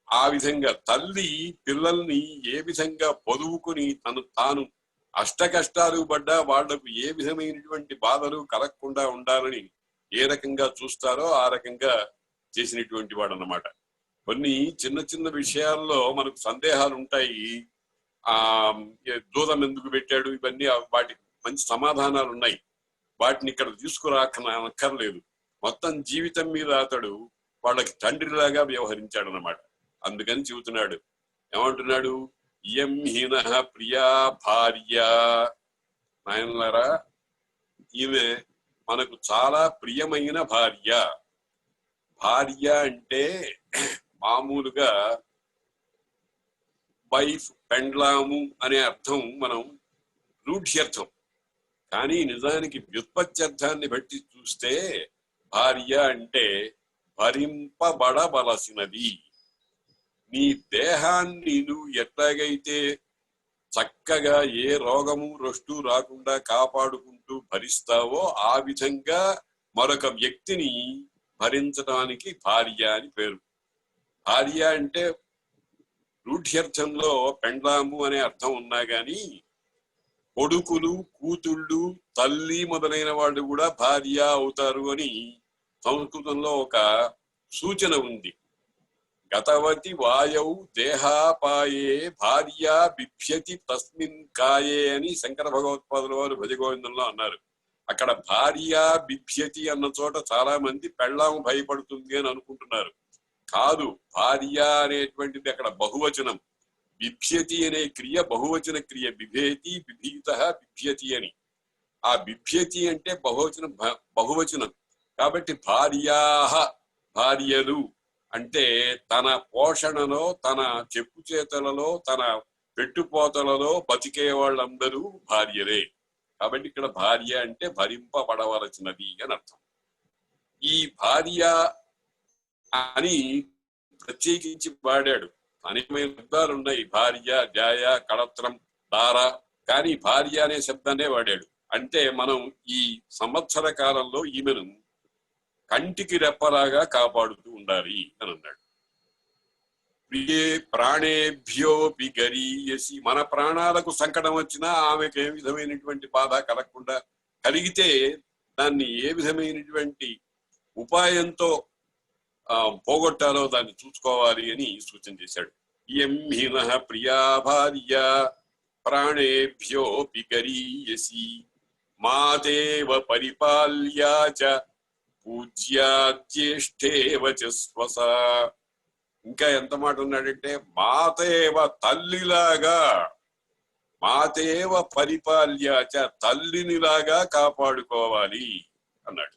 ఆ విధంగా తల్లి పిల్లల్ని ఏ విధంగా పొదువుకుని తాను అష్ట కష్టాలు పడ్డా వాళ్లకు ఏ విధమైనటువంటి బాధలు కలగకుండా ఉండాలని ఏ రకంగా చూస్తారో ఆ రకంగా చేసినటువంటి వాడు అన్నమాట. కొన్ని చిన్న చిన్న విషయాల్లో మనకు సందేహాలు ఉంటాయి. దూతం ఎందుకు పెట్టాడు, ఇవన్నీ వాటికి మంచి సమాధానాలు ఉన్నాయి. వాటిని ఇక్కడ తీసుకురాక్కర్లేదు. మొత్తం జీవితం మీద అతడు వాళ్ళకి తండ్రిలాగా వ్యవహరించాడు అన్నమాట. అందుకని చెబుతున్నాడు. ఏమంటున్నాడు? యం హినః ప్రియా భార్య. నాయనలారా, ఈమె మనకు చాలా ప్రియమైన భార్య. భార్య అంటే మామూలుగా వైఫ్, పెండ్లాము అనే అర్థం మనం రూఢ్యర్థం. కానీ నిజానికి వ్యుత్పత్త్యర్థాన్ని బట్టి చూస్తే భార్య అంటే భరింపబడవలసినది. నీ దేహాన్ని నువ్వు ఎట్లాగైతే చక్కగా ఏ రోగము రొస్టు రాకుండా కాపాడుకుంటూ భరిస్తావో ఆ విధంగా మరొక వ్యక్తిని భరించడానికి భార్య అని పేరు. భార్య అంటే రూఢ్యర్థంలో పెండ్లాము అనే అర్థం ఉన్నా గాని కొడుకులు, కూతుళ్ళు, తల్లి మొదలైన వాళ్ళు కూడా భార్య అవుతారు అని సంస్కృతంలో ఒక సూచన ఉంది. గతవతి వాయౌ దేహాపాయే భార్య బిభ్యతి తస్మిన్ కాయే అని శంకర భగవత్పాదుల వారు భజగోవిందంలో అన్నారు. అక్కడ భార్య బిభ్యతి అన్న చోట చాలా మంది పెళ్ళాము భయపడుతుంది అని అనుకుంటున్నారు. కాదు, భార్య అనేటువంటిది అక్కడ బహువచనం. బిభ్యతి అనే క్రియ బహువచన క్రియ. బిభేతి, బిభీత, బిభ్యతి అని. ఆ బిభ్యతి అంటే బహువచనం. కాబట్టి భార్యాహ భార్యలు అంటే తన పోషణలో, తన చెప్పు చేతలలో, తన పెట్టుపోతలలో బతికే వాళ్ళందరూ భార్యలే. కాబట్టి ఇక్కడ భార్య అంటే భరింపబడవలసినది అని అర్థం. ఈ భార్య అని ప్రత్యేకించి వాడాడు. అనేకమైన శబ్దాలు ఉన్నాయి, భార్య, జాయ, కళత్రం, దార, కానీ భార్య అనే శబ్దాన్నే వాడాడు. అంటే మనం ఈ సంవత్సర కాలంలో ఈమెను కంటికి రెప్పలాగా కాపాడుతూ ఉండాలి అని అన్నాడు. ప్రియే ప్రాణేభ్యోపి గరీయసి, మన ప్రాణాలకు సంకటం వచ్చినా ఆమెకు ఏ విధమైనటువంటి బాధ కలగకుండా, కలిగితే దాన్ని ఏ విధమైనటువంటి ఉపాయంతో పోగొట్టాలో దాన్ని చూసుకోవాలి అని సూచన చేశాడు. ఇయం హినః ప్రియా భార్య ప్రాణేభ్యోపి గరీయసి మాతేవ పరిపాల్యా చ పూజ్యా జ్యేష్ఠేవ చ స్వసా. ఇంకా ఎంత మాట ఉన్నాడంటే మాతేవ తల్లిలాగా, మాతేవ పరిపాల్యా చ తల్లినిలాగా కాపాడుకోవాలి అన్నాడు.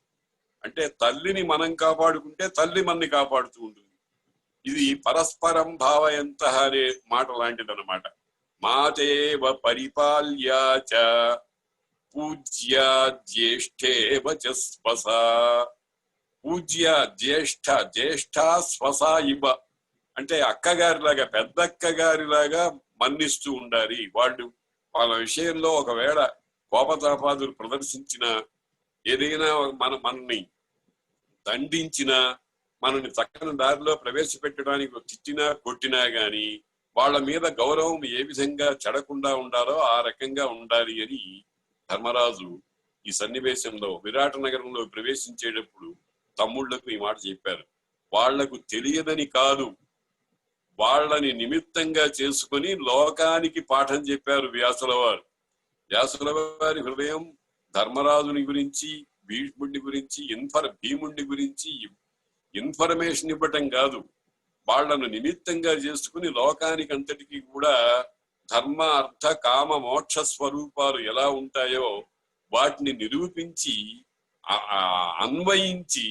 అంటే తల్లిని మనం కాపాడుకుంటే తల్లి మనని కాపాడుతూ ఉంటుంది. ఇది పరస్పరం భావయంత అనే మాట లాంటిదన్నమాట. మాతేవ పరిపాల్యా చ పూజ్యా జ్యేష్ఠేవ చ స్వసా. పూజ్య జ్యేష్ఠ, జ్యేష్ఠ స్వస ఇవ అంటే అక్కగారిలాగా, పెద్దక్కగారిలాగా మన్నిస్తూ ఉండాలి. వాళ్ళ విషయంలో ఒకవేళ కోపతాపాదులు ప్రదర్శించిన, ఏదైనా మనల్ని దండించినా, మనల్ని చక్కని దారిలో ప్రవేశపెట్టడానికి తిట్టినా కొట్టినా గాని వాళ్ళ మీద గౌరవం ఏ విధంగా చెడకుండా ఉండాలో ఆ రకంగా ఉండాలి అని ధర్మరాజు ఈ సన్నివేశంలో విరాట నగరంలో ప్రవేశించేటప్పుడు తమ్ముళ్లకు ఈ మాట చెప్పారు. వాళ్లకు తెలియదని కాదు, వాళ్ళని నిమిత్తంగా చేసుకుని లోకానికి పాఠం చెప్పారు వ్యాసుల వారు. వ్యాసుల వారి హృదయం ధర్మరాజుని గురించి, భీష్ముడిని గురించి, భీముడిని గురించి ఇన్ఫర్మేషన్ ఇవ్వటం కాదు, వాళ్లను నిమిత్తంగా చేసుకుని లోకానికి అంతటికీ కూడా ధర్మ, అర్థ, కామ, మోక్ష స్వరూపాలు ఎలా ఉంటాయో వాటిని నిరూపించి అన్వయించి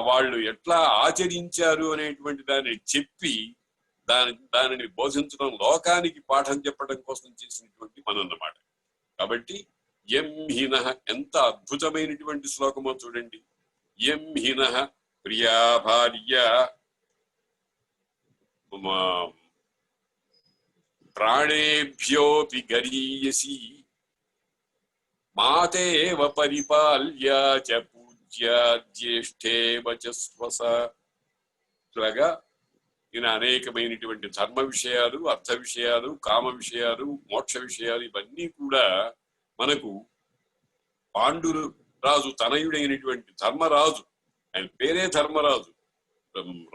వాళ్ళు ఎట్లా ఆచరించారు అనేటువంటి దాన్ని చెప్పి దానిని బోధించడం, లోకానికి పాఠం చెప్పడం కోసం చేసినటువంటి పనన్నమాట. కాబట్టి యం హినః, ఎంత అద్భుతమైనటువంటి శ్లోకమో చూడండి. యం హినః ప్రియా భార్య ప్రాణేభ్యోపి గరీయసి మాతేవ పరిపాల్యా చ పూజ్యా జ్యేష్ఠేవ చ స్వసా. ఇలాగా ఈయన అనేకమైనటువంటి ధర్మ విషయాలు, అర్థ విషయాలు, కామ విషయాలు, మోక్ష విషయాలు ఇవన్నీ కూడా మనకు పాండురు రాజు తనయుడైనటువంటి ధర్మరాజు, ఆయన పేరే ధర్మరాజు,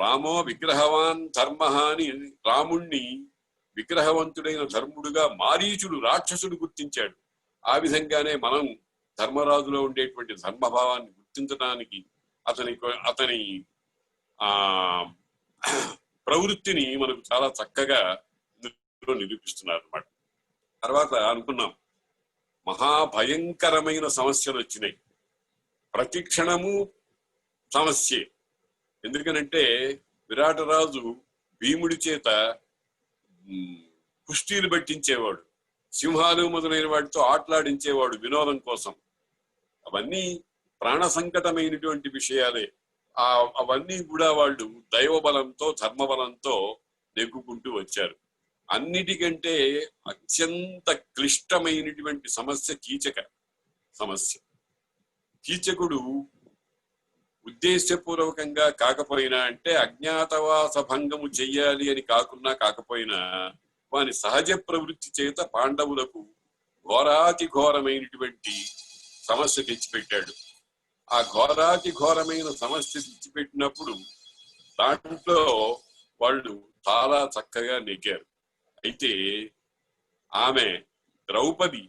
రామో విగ్రహవాన్ ధర్మ అని రాముణ్ణి విగ్రహవంతుడైన ధర్ముడుగా మారీచుడు రాక్షసుడు గుర్తించాడు. ఆ విధంగానే మనం ధర్మరాజులో ఉండేటువంటి ధర్మభావాన్ని గుర్తించడానికి అతని ప్రవృత్తిని మనకు చాలా చక్కగా నిరూపిస్తున్నారు అన్నమాట. తర్వాత అనుకున్నాం, మహాభయంకరమైన సమస్యలు వచ్చినాయి. ప్రతి క్షణము సమస్యే. ఎందుకనంటే విరాటరాజు భీముడి చేత కుస్తీలు పెట్టించేవాడు, సింహాలు మొదలైన వాటితో ఆటలాడించేవాడు వినోదం కోసం. అవన్నీ ప్రాణ సంకటమైనటువంటి విషయాలే. అవన్నీ కూడా వాళ్ళు దైవబలంతో, ధర్మబలంతో నెగ్గుకుంటూ వచ్చారు. అన్నిటికంటే అత్యంత క్లిష్టమైనటువంటి సమస్య కీచక సమస్య. కీచకుడు ఉద్దేశపూర్వకంగా కాకపోయినా, అంటే అజ్ఞాతవాస భంగము చెయ్యాలి అని కాకపోయినా వాని సహజ ప్రవృత్తి చేత పాండవులకు ఘోరాతి ఘోరమైనటువంటి సమస్య తెచ్చిపెట్టాడు. ఆ ఘోరాతి ఘోరమైన సమస్య తెచ్చిపెట్టినప్పుడు దాంట్లో వాళ్ళు చాలా చక్కగా నెగ్గారు. అయితే ఆమె ద్రౌపది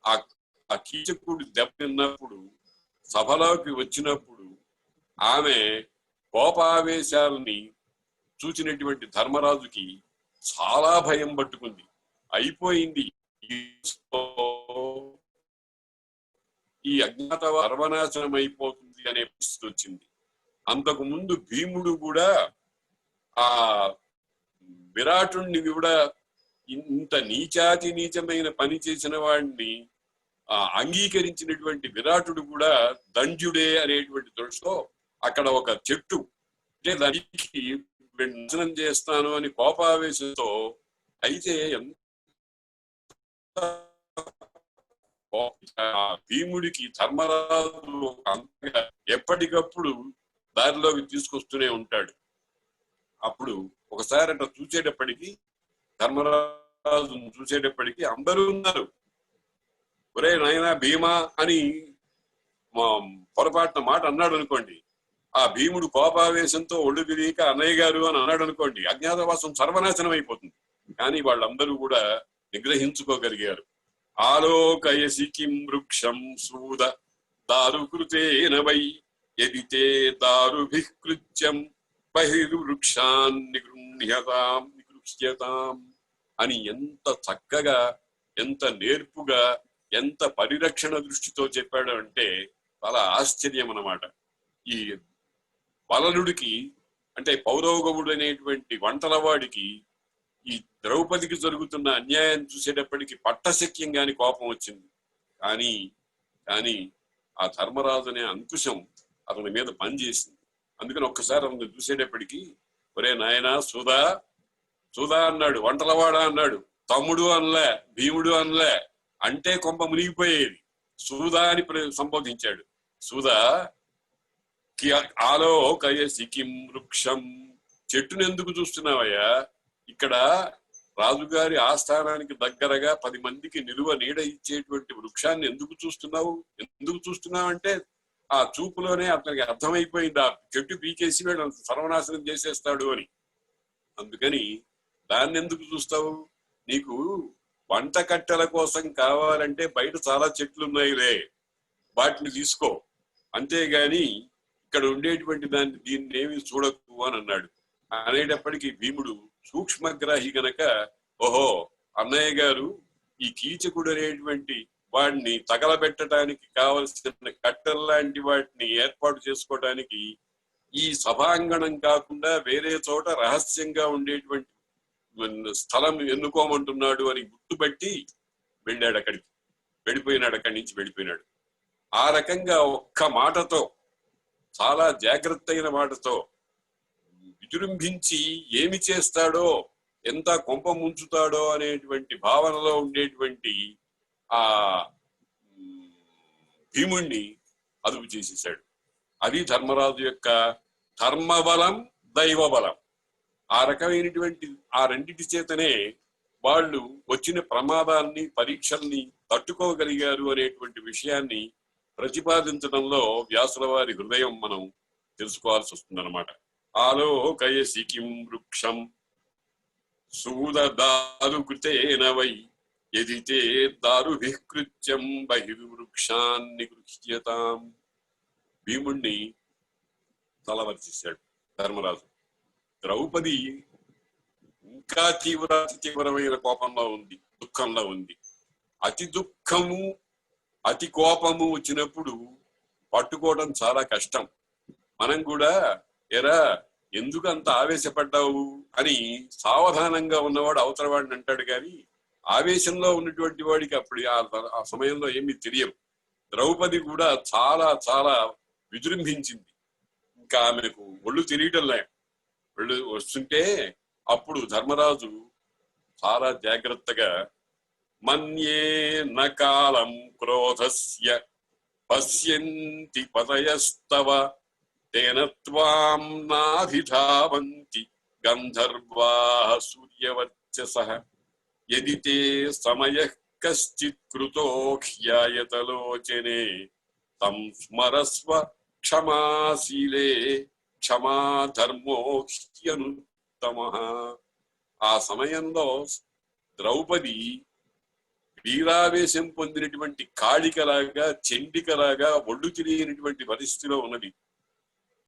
ఆ కీచకుడు దెబ్బతిన్నప్పుడు, సభలోకి వచ్చినప్పుడు ఆమె కోపావేశాలని చూచినటువంటి ధర్మరాజుకి చాలా భయం పట్టుకుంది. అయిపోయింది, ఈ అజ్ఞాత సర్వనాశనం అయిపోతుంది అయిపోతుంది అనే పరిస్థితి వచ్చింది. అంతకు ముందు భీముడు కూడా ఆ విరాటుణ్ణి కూడా ఇంత నీచాతి నీచమైన పని చేసిన వాడిని అంగీకరించినటువంటి విరాటుడు కూడా దండ్యుడే అనేటువంటి దృష్టితో అక్కడ ఒక చెట్టు అంటే దానికి నాశనం చేస్తాను అని కోపావేశంతో అయితే భీముడికి ధర్మరాజు అంతగా ఎప్పటికప్పుడు దారిలోకి తీసుకొస్తూనే ఉంటాడు. అప్పుడు ఒకసారి అట్లా చూసేటప్పటికి ధర్మరాజు చూసేటప్పటికి అందరూ ఉన్నారు. ఒరే నాయనా భీమా అని పొరపాటున మాట అన్నాడు అనుకోండి, ఆ భీముడు కోపావేశంతో ఒళ్ళు తిరిగిక అన్నయ్య గారు అని అన్నాడు అనుకోండి, అజ్ఞాతవాసం సర్వనాశనం అయిపోతుంది. కానీ వాళ్ళందరూ కూడా నిగ్రహించుకోగలిగారు. ఆలోకయసి కిం వృక్షం సూద దారుకృతేన వై యదితే దారుభికృత్యం బహిర్వృక్షాన్ నిగృహ్యతాం అని ఎంత చక్కగా, ఎంత నేర్పుగా, ఎంత పరిరక్షణ దృష్టితో చెప్పాడు అంటే చాలా ఆశ్చర్యం అన్నమాట. ఈ బలనుడికి అంటే పౌరవగముడు అనేటువంటి వంటలవాడికి ఈ ద్రౌపదికి జరుగుతున్న అన్యాయం చూసేటప్పటికి పట్టశక్యంగాని కోపం వచ్చింది. కానీ ఆ ధర్మరాజు అనే అంకుశం అతని మీద పనిచేసింది. అందుకని ఒక్కసారి అతను చూసేటప్పటికి ఒరే నాయనా సుధా సుధా అన్నాడు, వంటలవాడా అన్నాడు, తమ్ముడు అనలే, భీముడు అనలే, అంటే కొంప మునిగిపోయేది. సుధా అని సంబోధించాడు. సుధా ఆలోకయసి కిం వృక్షం, చెట్టును ఎందుకు చూస్తున్నావయ్యా? ఇక్కడ రాజుగారి ఆస్థానానికి దగ్గరగా 10 మందికి నిలువ నీడ ఇచ్చేటువంటి వృక్షాన్ని ఎందుకు చూస్తున్నావు? ఎందుకు చూస్తున్నావు అంటే ఆ చూపులోనే అతనికి అర్థమైపోయింది ఆ చెట్టు పీకేసి వీడు సర్వనాశనం చేసేస్తాడు అని. అందుకని దాన్ని ఎందుకు చూస్తావు? నీకు వంట కట్టెల కోసం కావాలంటే బయట చాలా చెట్లు ఉన్నాయిలే, వాటిని తీసుకో, అంతేగాని ఇక్కడ ఉండేటువంటి దీన్ని ఏమి చూడకు అని అన్నాడు. అనేటప్పటికీ భీముడు సూక్ష్మగ్రాహి గనక, ఓహో అన్నయ్య గారు ఈ కీచకుడు అనేటువంటి వాడిని తగలబెట్టడానికి కావలసిన కట్టెల్లాంటి వాటిని ఏర్పాటు చేసుకోవడానికి ఈ సభాంగణం కాకుండా వేరే చోట రహస్యంగా ఉండేటువంటి స్థలం ఎన్నుకోమంటున్నాడు అని గుర్తుపట్టి వెళ్ళాడు. అక్కడి నుంచి వెళ్ళిపోయినాడు. ఆ రకంగా ఒక్క మాటతో, చాలా జాగ్రత్త అయిన మాటతో విజృంభించి ఏమి చేస్తాడో, ఎంత కొంప ముంచుతాడో అనేటువంటి భావనలో ఉండేటువంటి ఆ భీముణ్ణి అదుపు చేసేసాడు. అది ధర్మరాజు యొక్క ధర్మబలం, దైవబలం. ఆ రకమైనటువంటి ఆ రెండిటి చేతనే వాళ్ళు వచ్చిన ప్రమాదాన్ని, పరీక్షల్ని తట్టుకోగలిగారు అనేటువంటి విషయాన్ని ప్రతిపాదించడంలో వ్యాసుల వారి హృదయం మనం తెలుసుకోవాల్సి వస్తుందన్నమాట. ఆలోకయసి కిం వృక్షం సూదదారుకృతేన వై యదితే దారుభికృత్యం బహిర్వృక్షాన్ నిగృహ్యతాం. భీముణ్ణి తలవర్చేశాడు ధర్మరాజు. ద్రౌపది ఇంకా తీవ్రమైన కోపంలో ఉంది, దుఃఖంలో ఉంది. అతి దుఃఖము, అతి కోపము వచ్చినప్పుడు పట్టుకోవడం చాలా కష్టం. మనం కూడా ఎరా ఎందుకు అంత ఆవేశపడ్డావు అని సావధానంగా ఉన్నవాడు అవతల వాడిని అంటాడు, కానీ ఆవేశంలో ఉన్నటువంటి వాడికి అప్పుడు ఆ సమయంలో ఏమీ తెలియదు. ద్రౌపది కూడా చాలా చాలా విజృంభించింది. ఇంకా ఆమెకు ఒళ్ళు తెలియటంలే. ఒళ్ళు వస్తుంటే అప్పుడు ధర్మరాజు చాలా జాగ్రత్తగా మన్యే నకాలం క్రోధస్య పశ్యంతి పతయస్తవ తేన త్వాం నాధిధావంతి గంధర్వాః సూర్యవర్చసః యదితే సమయః కశ్చిత్ కృతో హ్యాయతలోచనే తం స్మరస్వ క్షమాశీలే క్షమా ధర్మో హ్యనుత్తమః. ఆ సమయంలో ద్రౌపది వీరావేశం పొందినటువంటి కాళికలాగా, చెండికలాగా ఒళ్ళు తెలియనటువంటి పరిస్థితిలో ఉన్నది.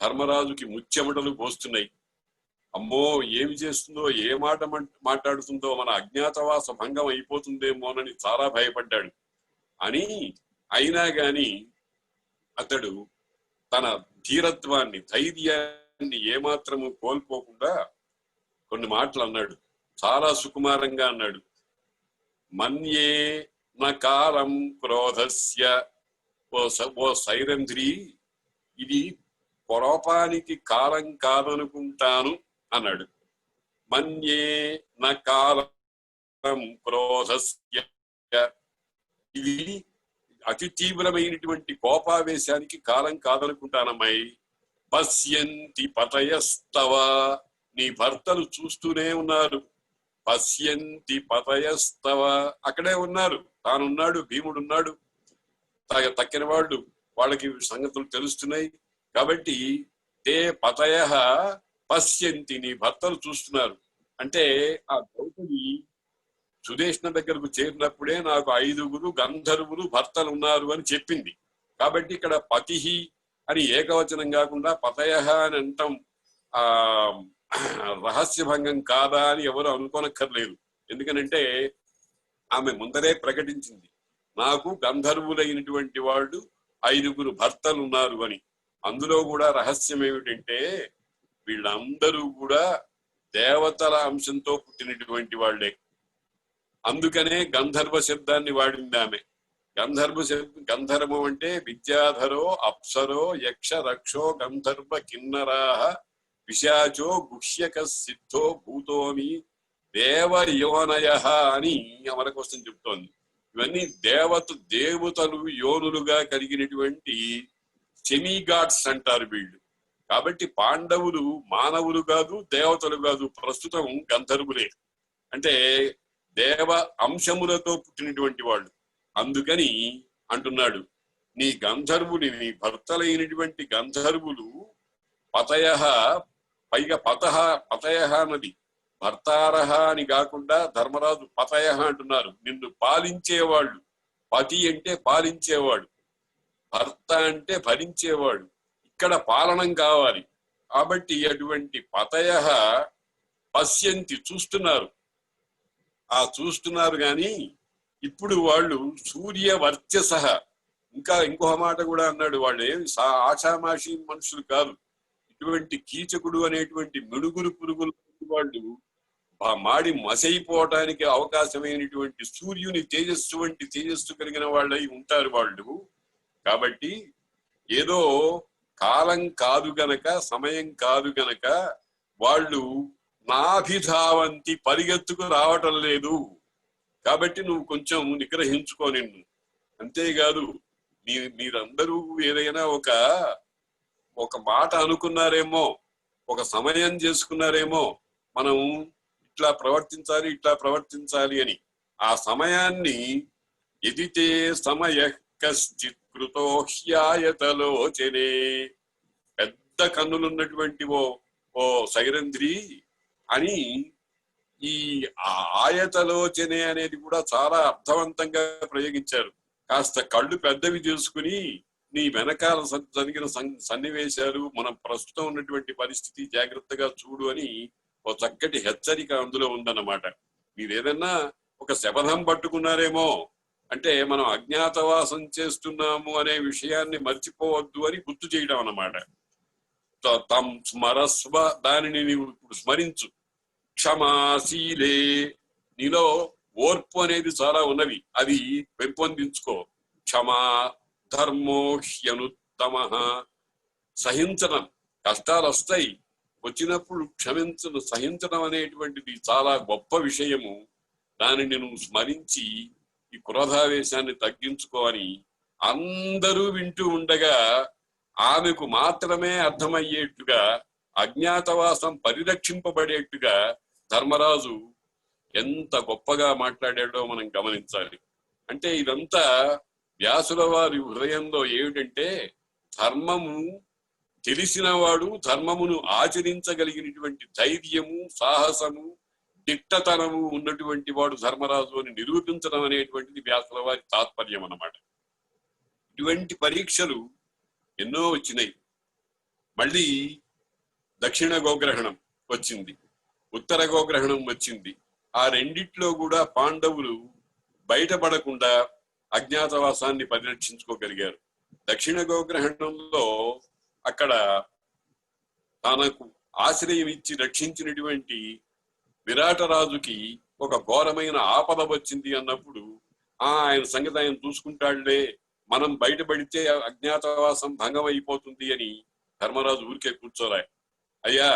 ధర్మరాజుకి ముచ్చెమటలు పోస్తున్నాయి. అమ్మో ఏమి చేస్తుందో, ఏ మాట మాట్లాడుతుందో, మన అజ్ఞాతవాస భంగం అయిపోతుందేమోనని చాలా భయపడ్డాడు. అయినా గాని అతడు తన ధీరత్వాన్ని, ధైర్యాన్ని ఏమాత్రము కోల్పోకుండా కొన్ని మాటలు అన్నాడు. చాలా సుకుమారంగా అన్నాడు. మన్యే న కాలం క్రోధస్య, ఓ సైరంధ్రి, ఇది కోపానికి కాలం కాదనుకుంటాను అన్నాడు. మన్యే న కాలం క్రోధస్య, ఇది అతి తీవ్రమైనటువంటి కోపావేశానికి కాలం కాదనుకుంటానమ్మాయి. పశ్యంతి పతయస్తవ, నీ భర్తలు చూస్తూనే ఉన్నారు. పశ్యంతి పతయస్తవ, అక్కడే ఉన్నారు. తానున్నాడు, భీముడున్నాడు, తక్కిన వాళ్ళు, వాళ్ళకి సంగతులు తెలుస్తున్నాయి. కాబట్టి తే పతయ పశ్యంతి, నీ భర్తలు చూస్తున్నారు. అంటే ఆ ద్రౌపది సుదేష్ణ దగ్గరకు చేరినప్పుడే నాకు 5 గంధర్వులు భర్తలు ఉన్నారు అని చెప్పింది. కాబట్టి ఇక్కడ పతిహి అని ఏకవచనం కాకుండా పతయ అని అంటాం రహస్యభంగం కాదా అని ఎవరు అనుకోనక్కర్లేదు. ఎందుకనంటే ఆమె ముందరే ప్రకటించింది, నాకు గంధర్వులైనటువంటి వాళ్ళు 5 భర్తలు ఉన్నారు అని. అందులో కూడా రహస్యం ఏమిటంటే వీళ్ళందరూ కూడా దేవతల అంశంతో పుట్టినటువంటి వాళ్లే. అందుకనే గంధర్వ శబ్దాన్ని వాడింది ఆమె. గంధర్వం అంటే విద్యాధరో అప్సరో యక్ష రక్షో గంధర్వ కిన్నరాహ పిశాచో గుహ్యక సిద్ధో భూతోమి దేవయోనయ అని అమర కోసం చెప్తోంది. ఇవన్నీ దేవతలు యోనులుగా కలిగినటువంటి సెమీగాడ్స్ అంటారు వీళ్ళు. కాబట్టి పాండవులు మానవులు కాదు, దేవతలు కాదు, ప్రస్తుతం గంధర్వులే. అంటే దేవ అంశములతో పుట్టినటువంటి వాళ్ళు. అందుకని అంటున్నాడు, నీ భర్తలైనటువంటి గంధర్వులు పతయ, పైగా పతయ అన్నది భర్తారహ అని కాకుండా ధర్మరాజు పతయ అంటున్నారు. నిన్ను పాలించేవాళ్ళు. పతి అంటే పాలించేవాడు, భర్త అంటే భరించేవాడు. ఇక్కడ పాలనం కావాలి. కాబట్టి అటువంటి పతయ పశ్యంతి, చూస్తున్నారు. ఆ చూస్తున్నారు గాని ఇప్పుడు వాళ్ళు సూర్య వర్చస, ఇంకొక మాట కూడా అన్నాడు, వాళ్ళు ఏమి ఆషామాషి మనుషులు కాదు. ఇటువంటి కీచకుడు అనేటువంటి మిడుగురు పురుగులు వాళ్ళు మాడి మసైపోవటానికి అవకాశమైనటువంటి సూర్యుని తేజస్సు వంటి తేజస్సు కలిగిన వాళ్ళై ఉంటారు వాళ్ళు. కాబట్టి ఏదో కాలం కాదు గనక, సమయం కాదు గనక వాళ్ళు నాభిధావంతి, పరిగెత్తుకు రావటం లేదు. కాబట్టి నువ్వు కొంచెం నిగ్రహించుకో నిన్ను. అంతేకాదు మీరందరూ ఏదైనా ఒక మాట అనుకున్నారేమో, ఒక సమయం చేసుకున్నారేమో, మనం ఇట్లా ప్రవర్తించాలి అని. ఆ సమయాన్ని ఎదితే సమయ కశ్చిత్ కృతో హ్యాయతలోచనే, పెద్ద కన్నులున్నటువంటి ఓ సైరంధ్రి అని ఈ ఆయతలోచనే అనేది కూడా చాలా అర్థవంతంగా ప్రయోగించారు. కాస్త కళ్ళు పెద్దవి చేసుకుని నీ వెనకాల జరిగిన సన్నివేశాలు, మనం ప్రస్తుతం ఉన్నటువంటి పరిస్థితి జాగ్రత్తగా చూడు అని ఓ చక్కటి హెచ్చరిక అందులో ఉందన్నమాట. మీరేదన్నా ఒక శపథం పట్టుకున్నారేమో అంటే మనం అజ్ఞాతవాసం చేస్తున్నాము అనే విషయాన్ని మర్చిపోవద్దు అని గుర్తు చేయడం అన్నమాట. తం స్మరస్వ, దానిని నీవు ఇప్పుడు స్మరించు. క్షమాశీలే, నీలో ఓర్పు అనేది చాలా ఉన్నవి, అది పెంపొందించుకో. క్షమా ధర్మో హ్యనుత్తమ, సహించడం. కష్టాలు వస్తాయి, వచ్చినప్పుడు సహించడం అనేటువంటిది చాలా గొప్ప విషయము. దానిని నువ్వు స్మరించి ఈ క్రోధావేశాన్ని తగ్గించుకోని అందరూ వింటూ ఉండగా ఆమెకు మాత్రమే అర్థమయ్యేట్టుగా, అజ్ఞాతవాసం పరిరక్షింపబడేట్టుగా ధర్మరాజు ఎంత గొప్పగా మాట్లాడాడో మనం గమనించాలి. అంటే ఇదంతా వ్యాసుల వారి హృదయంలో ఏమిటంటే, ధర్మము తెలిసినవాడు, ధర్మమును ఆచరించగలిగినటువంటి ధైర్యము, సాహసము, దిట్టతనము ఉన్నటువంటి వాడు ధర్మరాజు అని నిరూపించడం అనేటువంటిది వ్యాసుల వారి తాత్పర్యం అన్నమాట. ఇటువంటి పరీక్షలు ఎన్నో వచ్చినాయి. మళ్ళీ దక్షిణ గోగ్రహణం వచ్చింది, ఉత్తర గోగ్రహణం వచ్చింది. ఆ రెండిట్లో కూడా పాండవులు బయటపడకుండా అజ్ఞాతవాసాన్ని పరిరక్షించుకోగలిగారు. దక్షిణ గోగ్రహణంలో అక్కడ తనకు ఆశ్రయం ఇచ్చి రక్షించినటువంటి విరాటరాజుకి ఒక ఘోరమైన ఆపద వచ్చింది అన్నప్పుడు ఆయన సంగతి ఆయన చూసుకుంటాడులే, మనం బయటపడితే అజ్ఞాతవాసం భంగం అయిపోతుంది అని ధర్మరాజు ఊరికే కూర్చోలే. అయ్యా,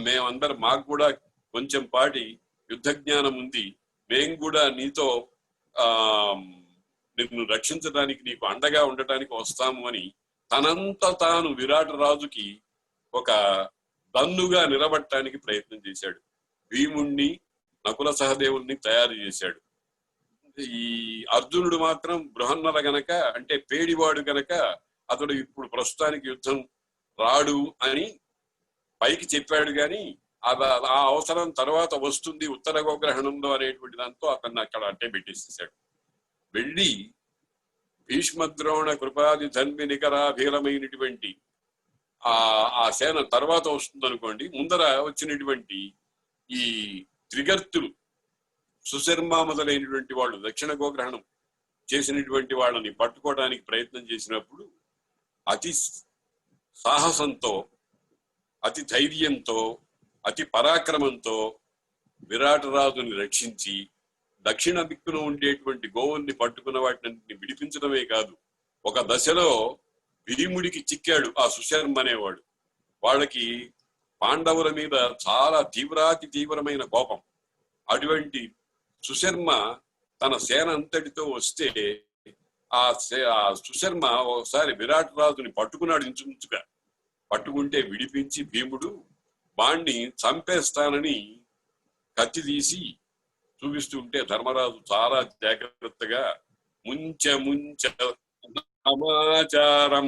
మేమందరం మాకు కూడా కొంచెం పాటి యుద్ధ జ్ఞానం ఉంది, మేము కూడా నీతో నిన్ను రక్షించడానికి నీకు అండగా ఉండటానికి వస్తాము అని తనంత తాను విరాటరాజుకి ఒక దన్నుగా నిలబడటానికి ప్రయత్నం చేశాడు. భీముణ్ణి నకుల సహదేవుల్ని తయారు చేశాడు. ఈ అర్జునుడు మాత్రం బృహన్నర గనక, అంటే పేడివాడు గనక అతడు ఇప్పుడు ప్రస్తుతానికి యుద్ధం రాడు అని పైకి చెప్పాడు గాని ఆ అవసరం తర్వాత వస్తుంది ఉత్తర గోగ్రహణంలో అనేటువంటి దాంతో అతన్ని అక్కడ అట్టే పెట్టేసేసాడు. వెళ్ళి భీష్మద్రోణ కృపాది ధన్వి నికరాభీలమైనటువంటి ఆ సేన తర్వాత వస్తుంది అనుకోండి, ముందర వచ్చినటువంటి ఈ త్రిగర్తులు సుశర్మ మొదలైనటువంటి వాళ్ళు దక్షిణ గోగ్రహణం చేసినటువంటి వాళ్ళని పట్టుకోవడానికి ప్రయత్నం చేసినప్పుడు అతి సాహసంతో, అతి ధైర్యంతో, అతి పరాక్రమంతో విరాటరాజుని రక్షించి దక్షిణ దిక్కున ఉండేటువంటి గోవుల్ని పట్టుకున్న వాటిని విడిపించడమే కాదు, ఒక దశలో భీముడికి చిక్కాడు ఆ సుశర్మ అనేవాడు. వాళ్ళకి పాండవుల మీద చాలా తీవ్రాతి తీవ్రమైన కోపం. అటువంటి సుశర్మ తన సేన అంతటితో వస్తే ఆ సుశర్మ ఒకసారి విరాటరాజుని పట్టుకున్నాడు. ఇంచుమించుగా పట్టుకుంటే విడిపించి భీముడు వాణ్ణి చంపేస్తానని కత్తి తీసి చూపిస్తుంటే ధర్మరాజు చాలా జాగ్రత్తగా ముంచ సమాచారం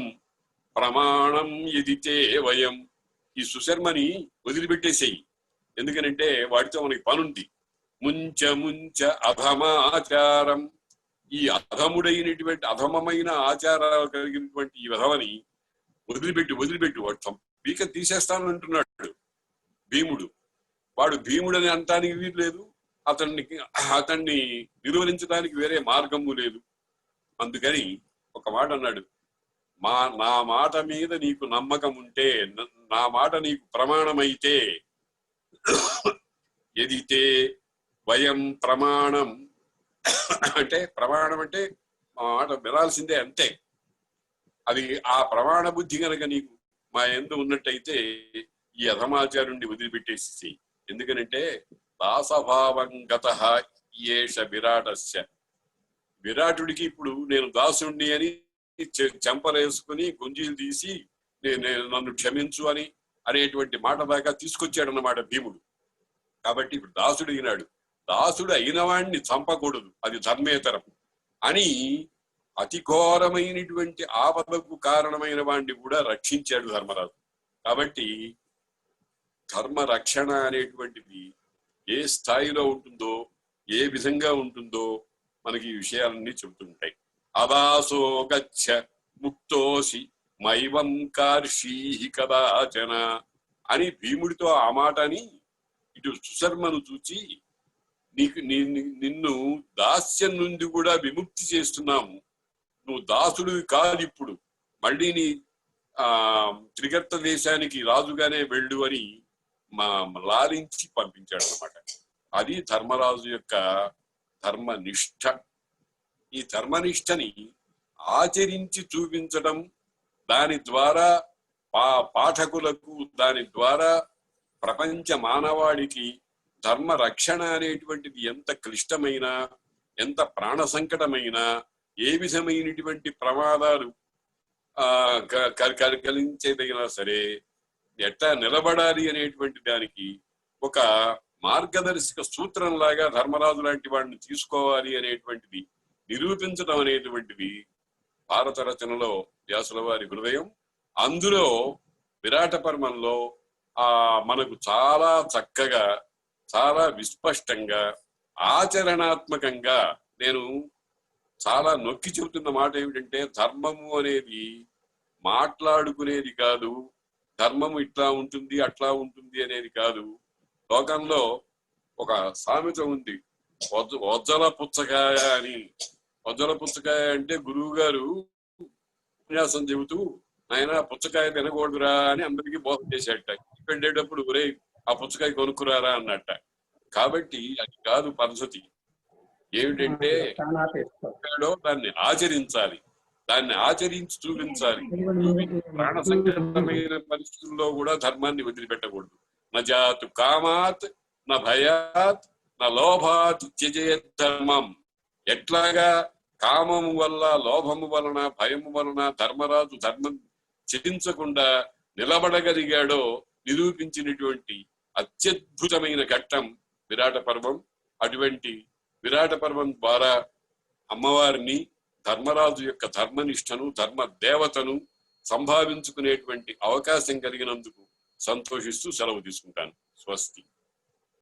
ప్రమాణం ఎదితే వయం, ఈ సుశర్మని వదిలిపెట్టేసేయి, ఎందుకనంటే వాడితో మనకి పనుంది. ముంచ అధమాచారం, ఈ అధముడైనటువంటి అధమమైన ఆచారాలు కలిగినటువంటి ఈ విధమని వదిలిపెట్టి వాడు పీక తీసేస్తానని అంటున్నాడు భీముడు. వాడు భీముడని అనటానికి వీలు లేదు, అతన్ని నిర్వహించడానికి వేరే మార్గము లేదు. అందుకని ఒక మాట అన్నాడు, నా మాట మీద నీకు నమ్మకం ఉంటే, నా మాట నీకు ప్రమాణమైతే, ఎదితే వయం ప్రమాణం, అంటే ప్రమాణం అంటే మా మాట వినాల్సిందే అంతే. అది ఆ ప్రమాణ బుద్ధి కనుక నీకు మా యందు ఉన్నట్టయితే ఈ అధమాచారుణ్ణి వదిలిపెట్టేసి, ఎందుకనంటే దాసభావం గతః ఏష విరాటస్య, విరాటుడికి ఇప్పుడు నేను దాసుణ్ణి అని చెంపలేసుకుని గుంజీలు తీసి నన్ను క్షమించు అనేటువంటి మాట దాకా తీసుకొచ్చాడు అన్నమాట భీముడు. కాబట్టి ఇప్పుడు దాసుడు అయినాడు, దాసుడు అయిన వాడిని చంపకూడదు, అది ధర్మేతరం అని అతి ఘోరమైనటువంటి ఆపదకు కారణమైన వాడిని కూడా రక్షించాడు ధర్మరాజు. కాబట్టి ధర్మ రక్షణ అనేటువంటిది ఏ స్థాయిలో ఉంటుందో, ఏ విధంగా ఉంటుందో మనకి ఈ విషయాలన్నీ చెబుతుంటాయి. అదాసో గచ్చ ముక్తోసి మైవం కార్షీహి కదాచన అని భీముడితో ఆ మాటని ఇటు సుశర్మను చూచి నిన్ను దాస్యం నుండి కూడా విముక్తి చేస్తున్నాము, నువ్వు దాసుడివి కాదు, ఇప్పుడు మళ్ళీ నీ త్రిగర్త దేశానికి రాజుగానే వెళ్ళు అని లాలించి పంపించాడు అన్నమాట. అది ధర్మరాజు యొక్క ధర్మనిష్ట. ఈ ధర్మనిష్టని ఆచరించి చూపించడం, దాని ద్వారా పాఠకులకు, దాని ద్వారా ప్రపంచ మానవాళికి ధర్మ రక్షణ అనేటువంటిది ఎంత క్లిష్టమైన, ఎంత ప్రాణ సంకటమైన, ఏ విధమైనటువంటి ప్రమాదాలు కలిగించేదైనా సరే ఎట్లా నిలబడాలి అనేటువంటి దానికి ఒక మార్గదర్శక సూత్రం లాగా ధర్మరాజు లాంటి వాడిని తీసుకోవాలి అనేటువంటిది నిరూపించడం అనేటువంటిది భారత రచనలో వ్యాసుల వారి హృదయం. అందులో విరాట పర్వంలో మనకు చాలా చక్కగా, చాలా విస్పష్టంగా, ఆచరణాత్మకంగా నేను చాలా నొక్కి చెబుతున్న మాట ఏమిటంటే, ధర్మము అనేది మాట్లాడుకునేది కాదు, ధర్మము ఇట్లా ఉంటుంది అట్లా ఉంటుంది అనేది కాదు. లోకంలో ఒక సామెత ఉంది, వజ్జల పుచ్చకాయ అని. వజ్జల పుచ్చకాయ అంటే గురువు గారు ఉపన్యాసం చెబుతూ ఆయన పుచ్చకాయ తినకూడదురా అని అందరికీ బోధ చేసేట. వెళ్ళేటప్పుడు ఒరే ఆ పుచ్చకాయ కొనుక్కురారా అన్నట్ట. కాబట్టి అది కాదు పద్ధతి. ఏమిటంటే దాన్ని ఆచరించాలి, దాన్ని ఆచరించి చూపించాలి. ప్రాణ సంకటమైన పరిస్థితుల్లో కూడా ధర్మాన్ని వదిలిపెట్టకూడదు. నజాతు కామాత్ నా భయాత్ నా లోభాత్ త్యజేత్ ధర్మం. ఎట్లాగా కామము వల్ల, లోభము వలన, భయము వలన ధర్మరాజు ధర్మం చెల్లించకుండా నిలబడగలిగాడో నిరూపించినటువంటి అత్యద్భుతమైన ఘట్టం విరాట పర్వం. అటువంటి విరాట పర్వం ద్వారా అమ్మవారిని, ధర్మరాజు యొక్క ధర్మనిష్టను, ధర్మ దేవతను సంభావించుకునేటువంటి అవకాశం కలిగినందుకు సంతోషిస్తూ సెలవు తీసుకుంటాను. స్వస్తి.